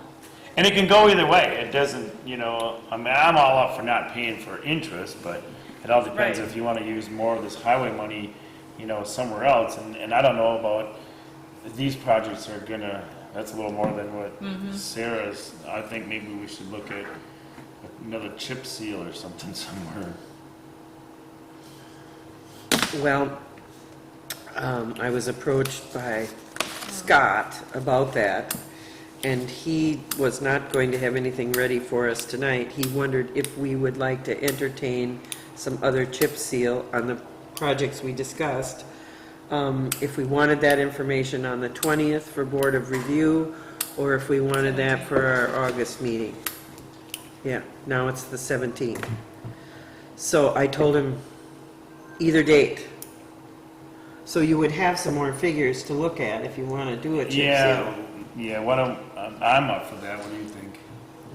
And it can go either way. It doesn't, you know, I mean, I'm all up for not paying for interest, but it all depends Right. if you want to use more of this highway money, you know, somewhere else. And I don't know about, these projects are gonna, that's a little more than what Sarah's, I think maybe we should look at another chip seal or something somewhere. Well, I was approached by Scott about that, and he was not going to have anything ready for us tonight. He wondered if we would like to entertain some other chip seal on the projects we discussed. If we wanted that information on the 20th for Board of Review, or if we wanted that for our August meeting. Yeah, now it's the 17th. So I told him either date. So you would have some more figures to look at if you want to do a chip seal. Yeah, what I'm up for that. What do you think?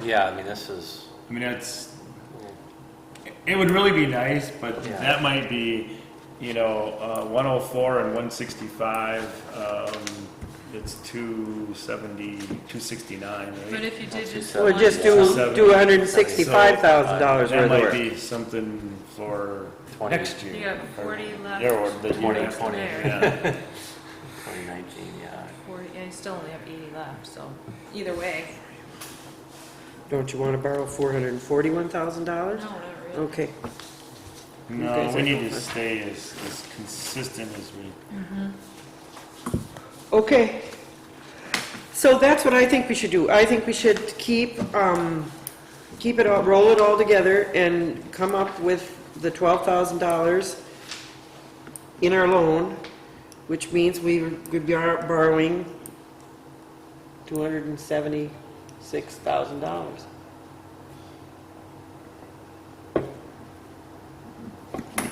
Yeah, I mean, this is, I mean, it would really be nice, but Yeah. that might be, you know, 104 and 165, it's 270, 269, But right? if you did just. Or one- just do $165,000 That worth of might work. be something for 20. next year. You got 40 left. Yeah, or the year 20, after. 20. Yeah. 2019, yeah. 40, yeah, you still only have 80 left, so either way. Don't you want to borrow $441,000? No, not really. Okay. No, guys we are need to fine. stay as consistent as we. Okay. So that's what I think we should do. I think we should keep it all, roll it all together and come up with the $12,000 in our loan, which means we would be borrowing $276,000.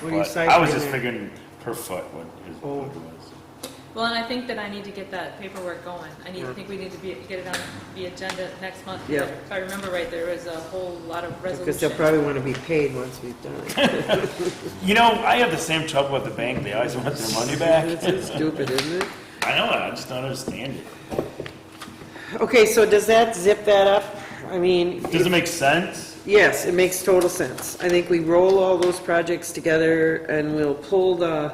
What do you But say? I was just figuring per foot what Oh. it was. Well, and I think that I need to get that paperwork going. I think we need to get it on the agenda next month. Yeah. If I remember right, there was a whole lot of Because resolution. they'll probably want to be paid once we've done it. You know, I have the same trouble with the bank. They always want their money back. It's stupid, isn't it? I know it. I just don't understand it. Okay, so does that zip that up? I mean, Does it make sense? yes, it makes total sense. I think we roll all those projects together and we'll pull the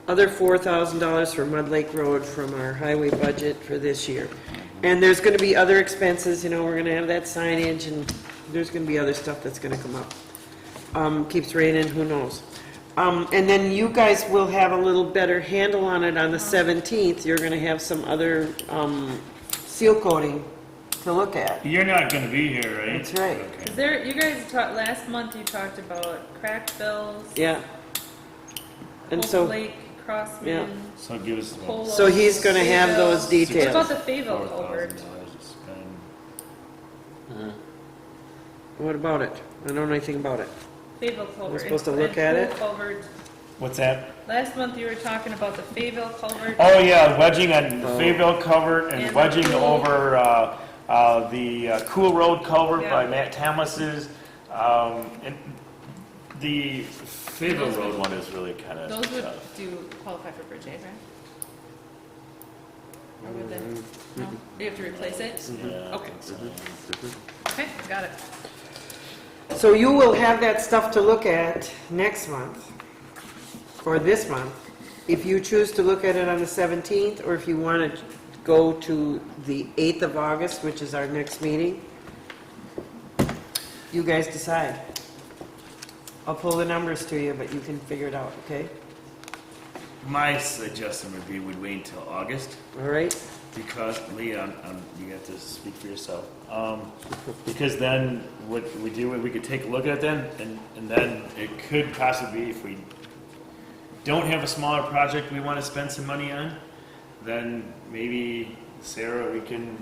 other $4,000 for Mud Lake Road from our highway budget for this year. And there's gonna be other expenses, you know, we're gonna have that signage and there's gonna be other stuff that's gonna come up. Keeps raining, who knows? And then you guys will have a little better handle on it on the 17th. You're gonna have some other, seal coating to look at. You're not gonna be here, right? That's right. Okay. Is there, you guys talked, last month you talked about cracked fills. Yeah. And Hope so, Lake, Crossman. Yeah. So give us Polo, so he's gonna have Fayville. those What details. about the Fayville culvert? $4,000 to spend. Mhm. What about it? I don't know anything about it. Fayville culvert. We're supposed to and look at Pool it? Culvert. What's that? Last month you were talking about the Fayville culvert. Oh, yeah, wedging on the Oh. Fayetteville culvert and And wedging the- over the Cool Road culvert by Yeah. Matt Thomas's. And the Fayetteville Those Road would- one is really kind of Those would tough. do qualify for bridge aid, right? Or would they? Mm-hmm. No? Do you have to replace it? Yeah, I Okay. think so. Okay, got it. So you will have that stuff to look at next month, or this month, if you choose to look at it on the 17th, or if you want to go to the 8th of August, which is our next meeting. You guys decide. I'll pull the numbers to you, but you can figure it out, okay? My suggestion would be we'd wait until August. All right? Because, Lee, you have to speak for yourself. Because then what we do, we could take a look at it then, and then it could possibly be if we don't have a smaller project we want to spend some money on, then maybe, Sarah, we can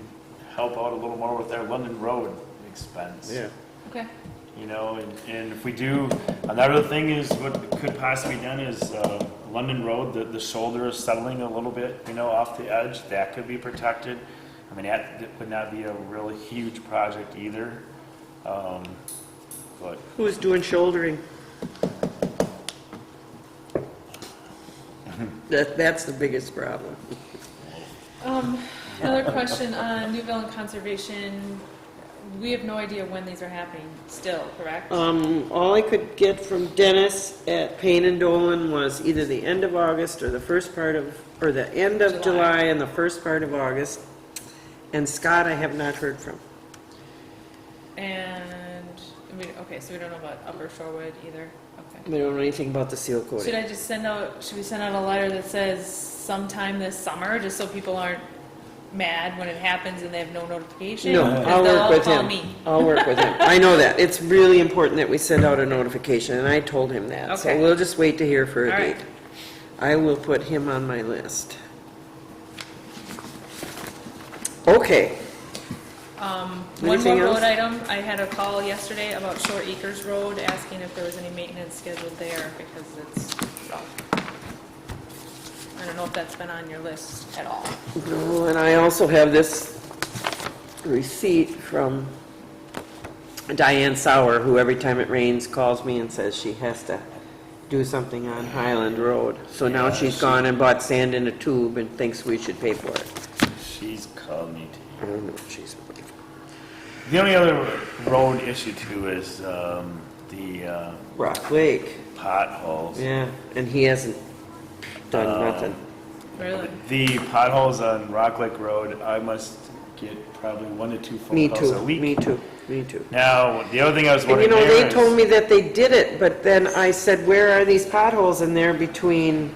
help out a little more with our London Road expense. Okay. You know, and if we do, another thing is what could possibly be done is London Road, the shoulder is settling a little bit, you know, off the edge. That could be protected. I mean, that would not be a really huge project either. But Who's doing shouldering? That's the biggest problem. Another question on Newville and Conservation. We have no idea when these are happening still, correct? All I could get from Dennis at Payne and Dolan was either the end of August or the first part of, or the end of July and the first part of August. And Scott, I have not heard from. And, okay, so we don't know about Upper Shorewood either? Okay. We don't know anything about the seal Should coating. I just should we send out a letter that says sometime this summer, just so people aren't mad when it happens and they have no notification? No, 'Cause I'll they'll work all with call him. me. I'll work with him. I know that. It's really important that we send out a notification, and I told him that. So Okay. we'll just wait to hear for a All right. date. I will put him on my list. Okay. One Anything more else? road item, I had a call yesterday about Short Acres Road, asking if there was any maintenance scheduled there, because it's rough. I don't know if that's been on your list at all. No, and I also have this receipt from Diane Sauer, who every time it rains calls me and says she has to do something on Highland Road. So now Yeah, she's gone and bought sand in a tube and thinks we should pay for it. she's called me too. I don't know what she's looking for. The only other road issue too is the Rock Lake, potholes. yeah, and he hasn't done nothing. Really? The potholes on Rock Lake Road, I must get probably 1 to 2 phone Me calls a too, week. me too, me too. Now, the other thing I was And you wondering know, there they is- told me that they did it, but then I said, where are these potholes? And they're between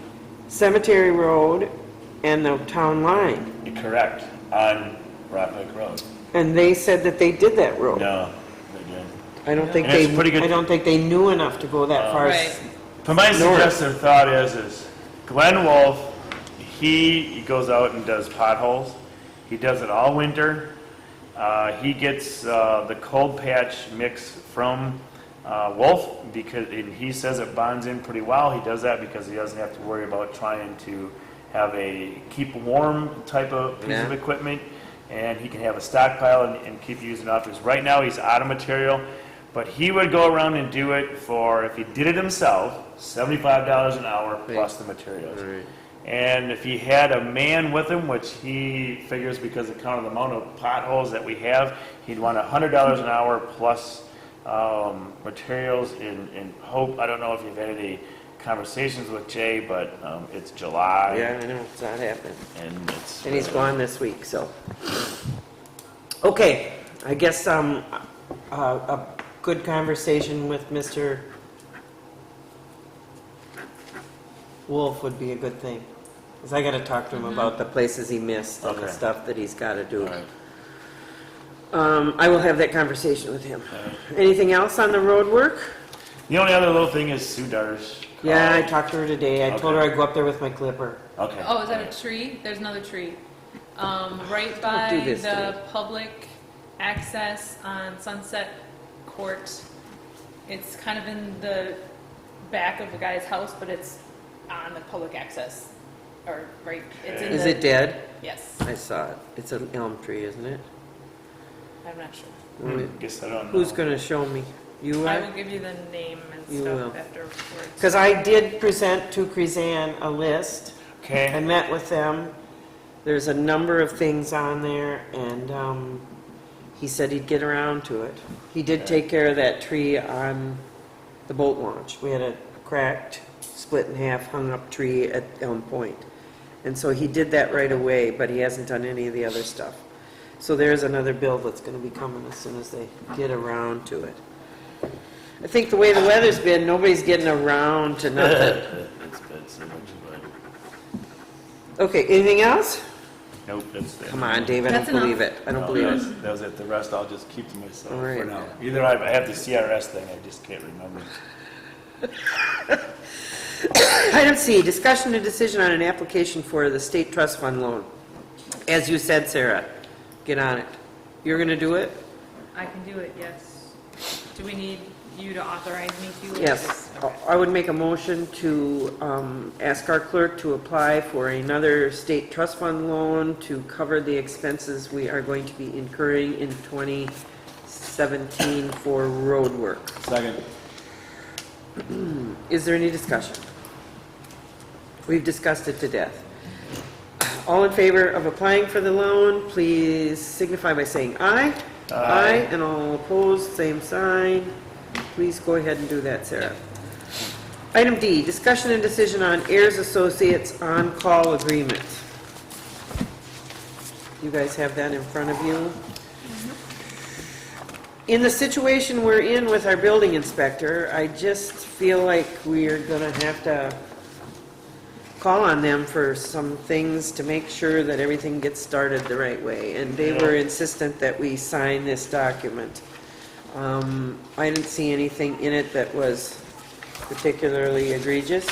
Cemetery Road and the town line. You're correct, on Rock Lake Road. And they said that they did that road. No, they didn't. I don't think And it's pretty good- I don't think they knew enough to go that far. Right. But my North. suggested thought is Glenn Wolf, he goes out and does potholes. He does it all winter. He gets the cold patch mix from Wolf because and he says it bonds in pretty well. He does that because he doesn't have to worry about trying to have a keep warm type of piece of Yeah. equipment, and he can have a stockpile and keep using it up. Because right now he's out of material, but he would go around and do it for, if he did it himself, $75 an hour plus the materials. Right. And if he had a man with him, which he figures because of kind of the amount of potholes that we have, he'd want $100 an hour plus materials in hope. I don't know if you've had any conversations with Jay, but it's July. Yeah, I know, it's not happening. And it's. And he's gone this week, so. Okay, I guess a good conversation with Mr. Wolf would be a good thing. Because I gotta talk to him about the places he missed and the Okay. stuff that he's gotta do. All right. I will have that conversation with him. Anything else on the road work? The only other little thing is Sue Dar's. Yeah, I talked to her today. I told her Okay. I'd go up there with my clipper. Okay. Oh, is that a tree? There's another tree. Right do by this to the me. public access on Sunset Court. It's kind of in the back of the guy's house, but it's on the public access. Or right, it's in Is the. it dead? Yes, I saw it. It's an elm tree, isn't it? I'm not sure. Guess I don't know. Who's gonna show me? You I are? will give you the name and You will. stuff afterwards. Because I did present to Cresan a list. I Okay. met with them. There's a number of things on there, and he said he'd get around to it. He did take care of that tree on the boat launch. We had a cracked, split in half, hung up tree at Elm Point. And so he did that right away, but he hasn't done any of the other stuff. So there's another bill that's going to be coming as soon as they get around to it. I think the way the weather's been, nobody's getting around to nothing. It's been so much fun. Okay, anything else? Nope, that's it. Come on, Dave, I don't That's enough. believe it. I don't No, believe that it. was- That was it. The rest I'll just keep to myself All for right. now. Either I have the CRS thing, I just can't remember. Item C, discussion and decision on an application for the state trust fund loan. As you said, Sarah, get on it. You're going to do it? I can do it, yes. Do we need you to authorize me to? Yes. Okay. I would make a motion to ask our clerk to apply for another state trust fund loan to cover the expenses we are going to be incurring in 2017 for road work. Second. Is there any discussion? We've discussed it to death. All in favor of applying for the loan, please signify by saying aye. Aye. And all opposed, same sign. Please go ahead and do that, Sarah. Item D, discussion and decision on heirs associates on-call agreement. You guys have that in front of you? In the situation we're in with our building inspector, I just feel like we're gonna have to call on them for some things to make sure that everything gets started the right way. And they were insistent that we sign this document. I didn't see anything in it that was particularly egregious. I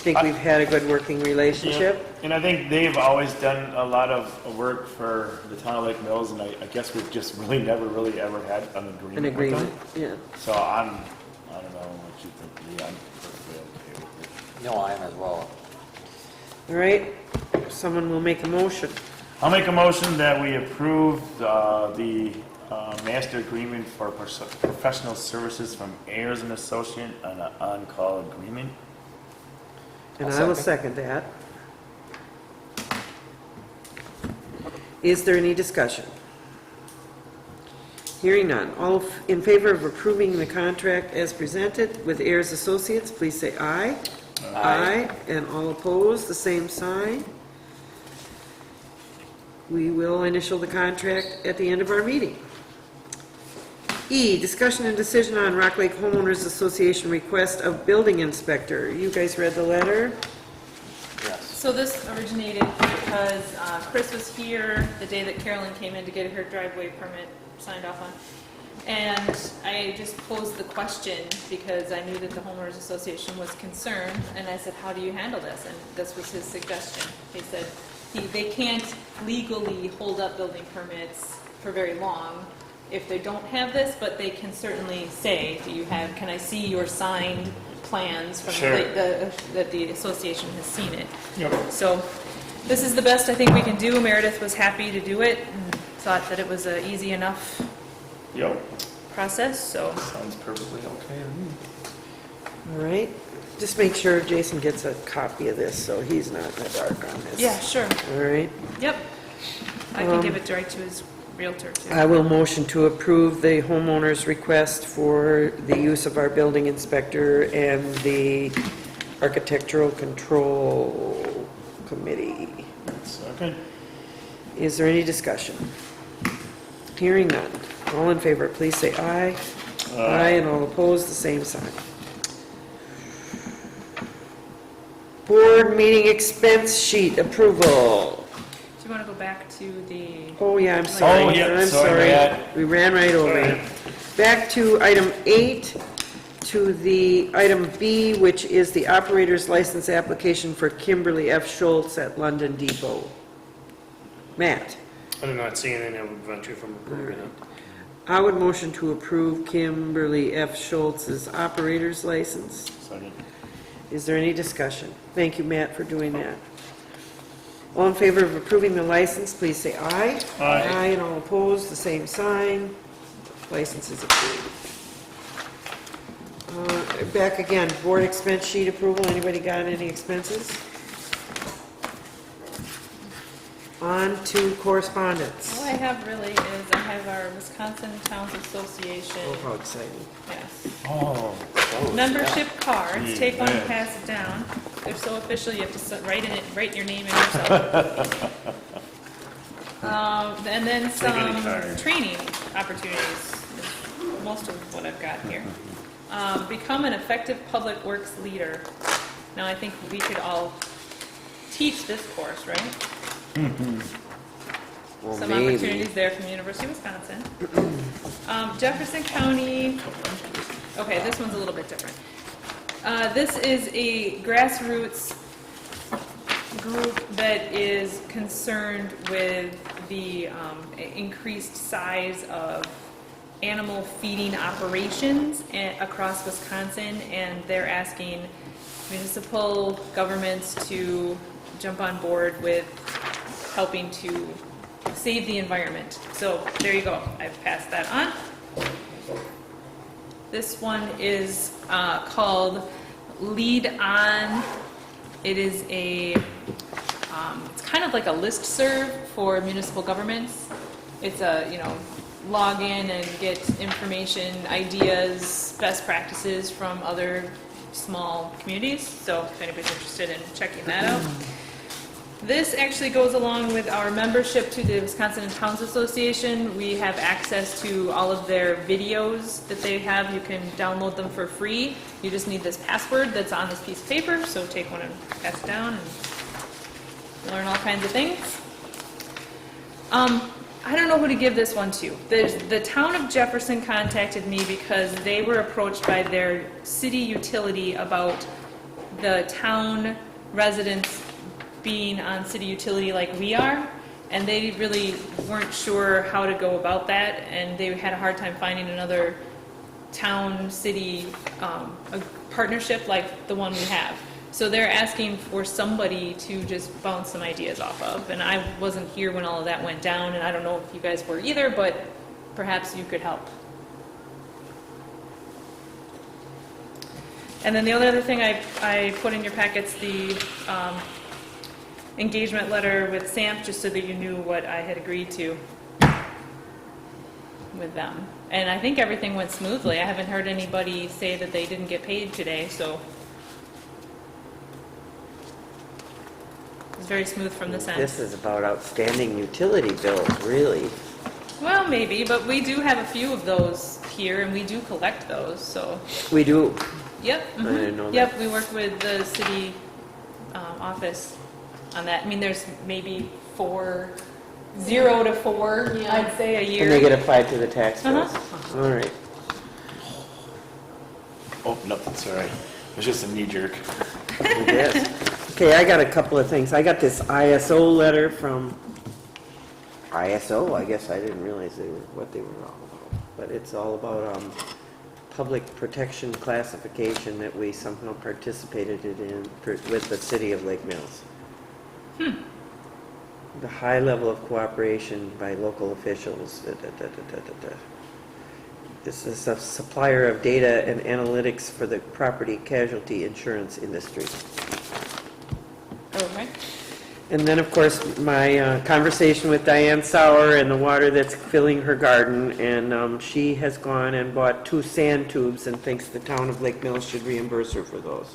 think we've had a good working relationship. Yeah. And I think they've always done a lot of work for the town of Lake Mills, and I guess we've just really never really ever had an agreement. An with agreement, them. yeah. So I don't know what you think, Lee. I'm perfectly okay with it. No, I am as well. All right, someone will make a motion. I'll make a motion that we approve the master agreement for professional services from Ayers and Associate on an on-call agreement. And I'll I will second that. Is there any discussion? Hearing none. All in favor of approving the contract as presented with Ayers Associates, please say aye. Aye. And all opposed, the same sign. We will initial the contract at the end of our meeting. E, discussion and decision on Rock Lake Homeowners Association request of building inspector. You guys read the letter? Yes. So this originated because Chris was here the day that Carolyn came in to get her driveway permit signed off on. And I just posed the question because I knew that the homeowners association was concerned, and I said, how do you handle this? And this was his suggestion. He said, they can't legally hold up building permits for very long if they don't have this, but they can certainly say, can I see your signed plans from Sure. that the association has seen it? Yep. So this is the best I think we can do. Meredith was happy to do it and thought that it was an easy enough Yep. process, so. Sounds perfectly okay to me. All right. Just make sure Jason gets a copy of this so he's not in the dark on this. Yeah, sure. All right. Yep. I can give it right to his realtor too. I will motion to approve the homeowner's request for the use of our building inspector and the architectural control committee. Second. Is there any discussion? Hearing none. All in favor, please say aye. Aye, and all opposed, the same sign. Board meeting expense sheet approval. Do you want to go back to the, Oh, yeah, I'm sorry. Oh, yeah, I'm sorry, sorry. Matt. We ran right over it. Back to item 8, to the item B, which is the operator's license application for Kimberly F. Schultz at London Depot. Matt, I do not see anything that would prevent you from approving it. I would motion to approve Kimberly F. Schultz's operator's license. Second. Is there any discussion? Thank you, Matt, for doing that. All in favor of approving the license, please say aye. Aye. And all opposed, the same sign. License is approved. Back again, board expense sheet approval. Anybody got any expenses? On to correspondence. all I have really is, I have our Wisconsin Towns Association, Oh, how exciting. yes. Oh. Membership cards, Yeah, take one and man. pass it down. They're so official, you have to write your name in yourself. And then Take any some card. training opportunities, is most of what I've got here. Become an effective public works leader. Now, I think we could all teach this course, right? Well, Some maybe. opportunities there from the University of Wisconsin. Jefferson County, okay, this one's a little bit different. This is a grassroots group that is concerned with the increased size of animal feeding operations across Wisconsin, and they're asking municipal governments to jump on board with helping to save the environment. So there you go. I've passed that on. This one is called Lead On. It is it's kind of like a listserv for municipal governments. It's a, log in and get information, ideas, best practices from other small communities. So if anybody's interested in checking that out. This actually goes along with our membership to the Wisconsin Towns Association. We have access to all of their videos that they have. You can download them for free. You just need this password that's on this piece of paper. So take one and pass it down and learn all kinds of things. I don't know who to give this one to. The town of Jefferson contacted me because they were approached by their city utility about the town residents being on city utility like we are, and they really weren't sure how to go about that, and they had a hard time finding another town-city partnership like the one we have. So they're asking for somebody to just bounce some ideas off of, and I wasn't here when all of that went down, and I don't know if you guys were either, but perhaps you could help. And then the only other thing I put in your packets, the engagement letter with SAMP, just so that you knew what I had agreed to with them. And I think everything went smoothly. I haven't heard anybody say that they didn't get paid today, so it was very smooth from this end. This is about outstanding utility bills, really. Well, maybe, but we do have a few of those here, and we do collect those, so. We do. Yep. I didn't know that. Yep, we work with the city office on that. I mean, there's maybe 0 to 4, I'd say, a year. And they get applied to the tax bills. Uh-huh. All right. Oh, nothing, sorry. It was just a knee jerk. Yes. Okay, I got a couple of things. I got this ISO letter from ISO. I guess I didn't realize what they were all about. But it's all about public protection classification that we somehow participated in with the city of Lake Mills. The high level of cooperation by local officials. This is a supplier of data and analytics for the property casualty insurance industry. Okay. And then, of course, my conversation with Diane Sauer and the water that's filling her garden, and she has gone and bought 2 sand tubes and thinks the town of Lake Mills should reimburse her for those.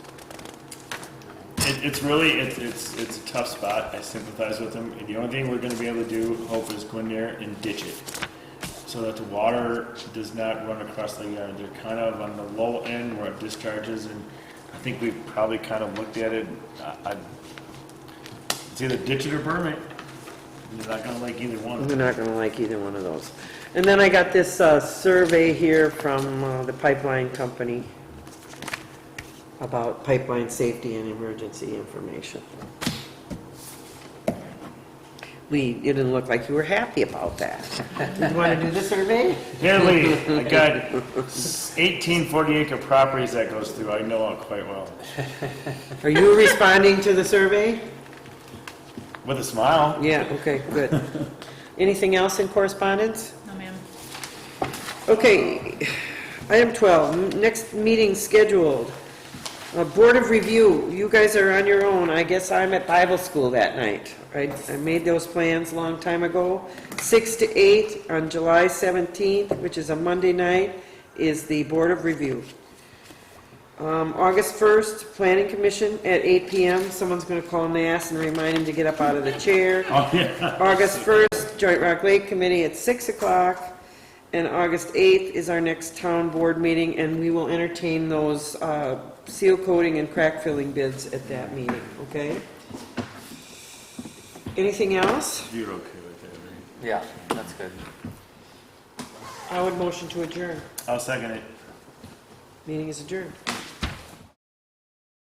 It's really, it's a tough spot. I sympathize with them. And the only thing we're gonna be able to do, hope, is go in there and ditch it. So that the water does not run across the yard. They're kind of on the low end where it discharges, and I think we probably kind of looked at it, it's either ditch it or burn it. You're not gonna like either one. We're not gonna like either one of those. And then I got this survey here from the pipeline company about pipeline safety and emergency information. Lee, you didn't look like you were happy about that. Did you want to do the survey? Here, Lee, I got 18 40-acre properties that goes through. I know it quite well. Are you responding to the survey? With a smile. Yeah, okay, good. Anything else in correspondence? No, ma'am. Okay, item 12, next meeting scheduled. Board of Review, you guys are on your own. I guess I'm at Bible school that night. I made those plans a long time ago. 6 to 8 on July 17th, which is a Monday night, is the Board of Review. August 1st, Planning Commission at 8 p.m. Someone's going to call him the ass and remind him to get up out of the chair. Oh, yeah. August 1st, Joint Rock Lake Committee at 6 o'clock. And August 8th is our next town board meeting, and we will entertain those seal coating and crack filling bids at that meeting, okay? Anything else? You're okay with that, right? Yeah, that's good. I would motion to adjourn. I'll second it. Meeting is adjourned.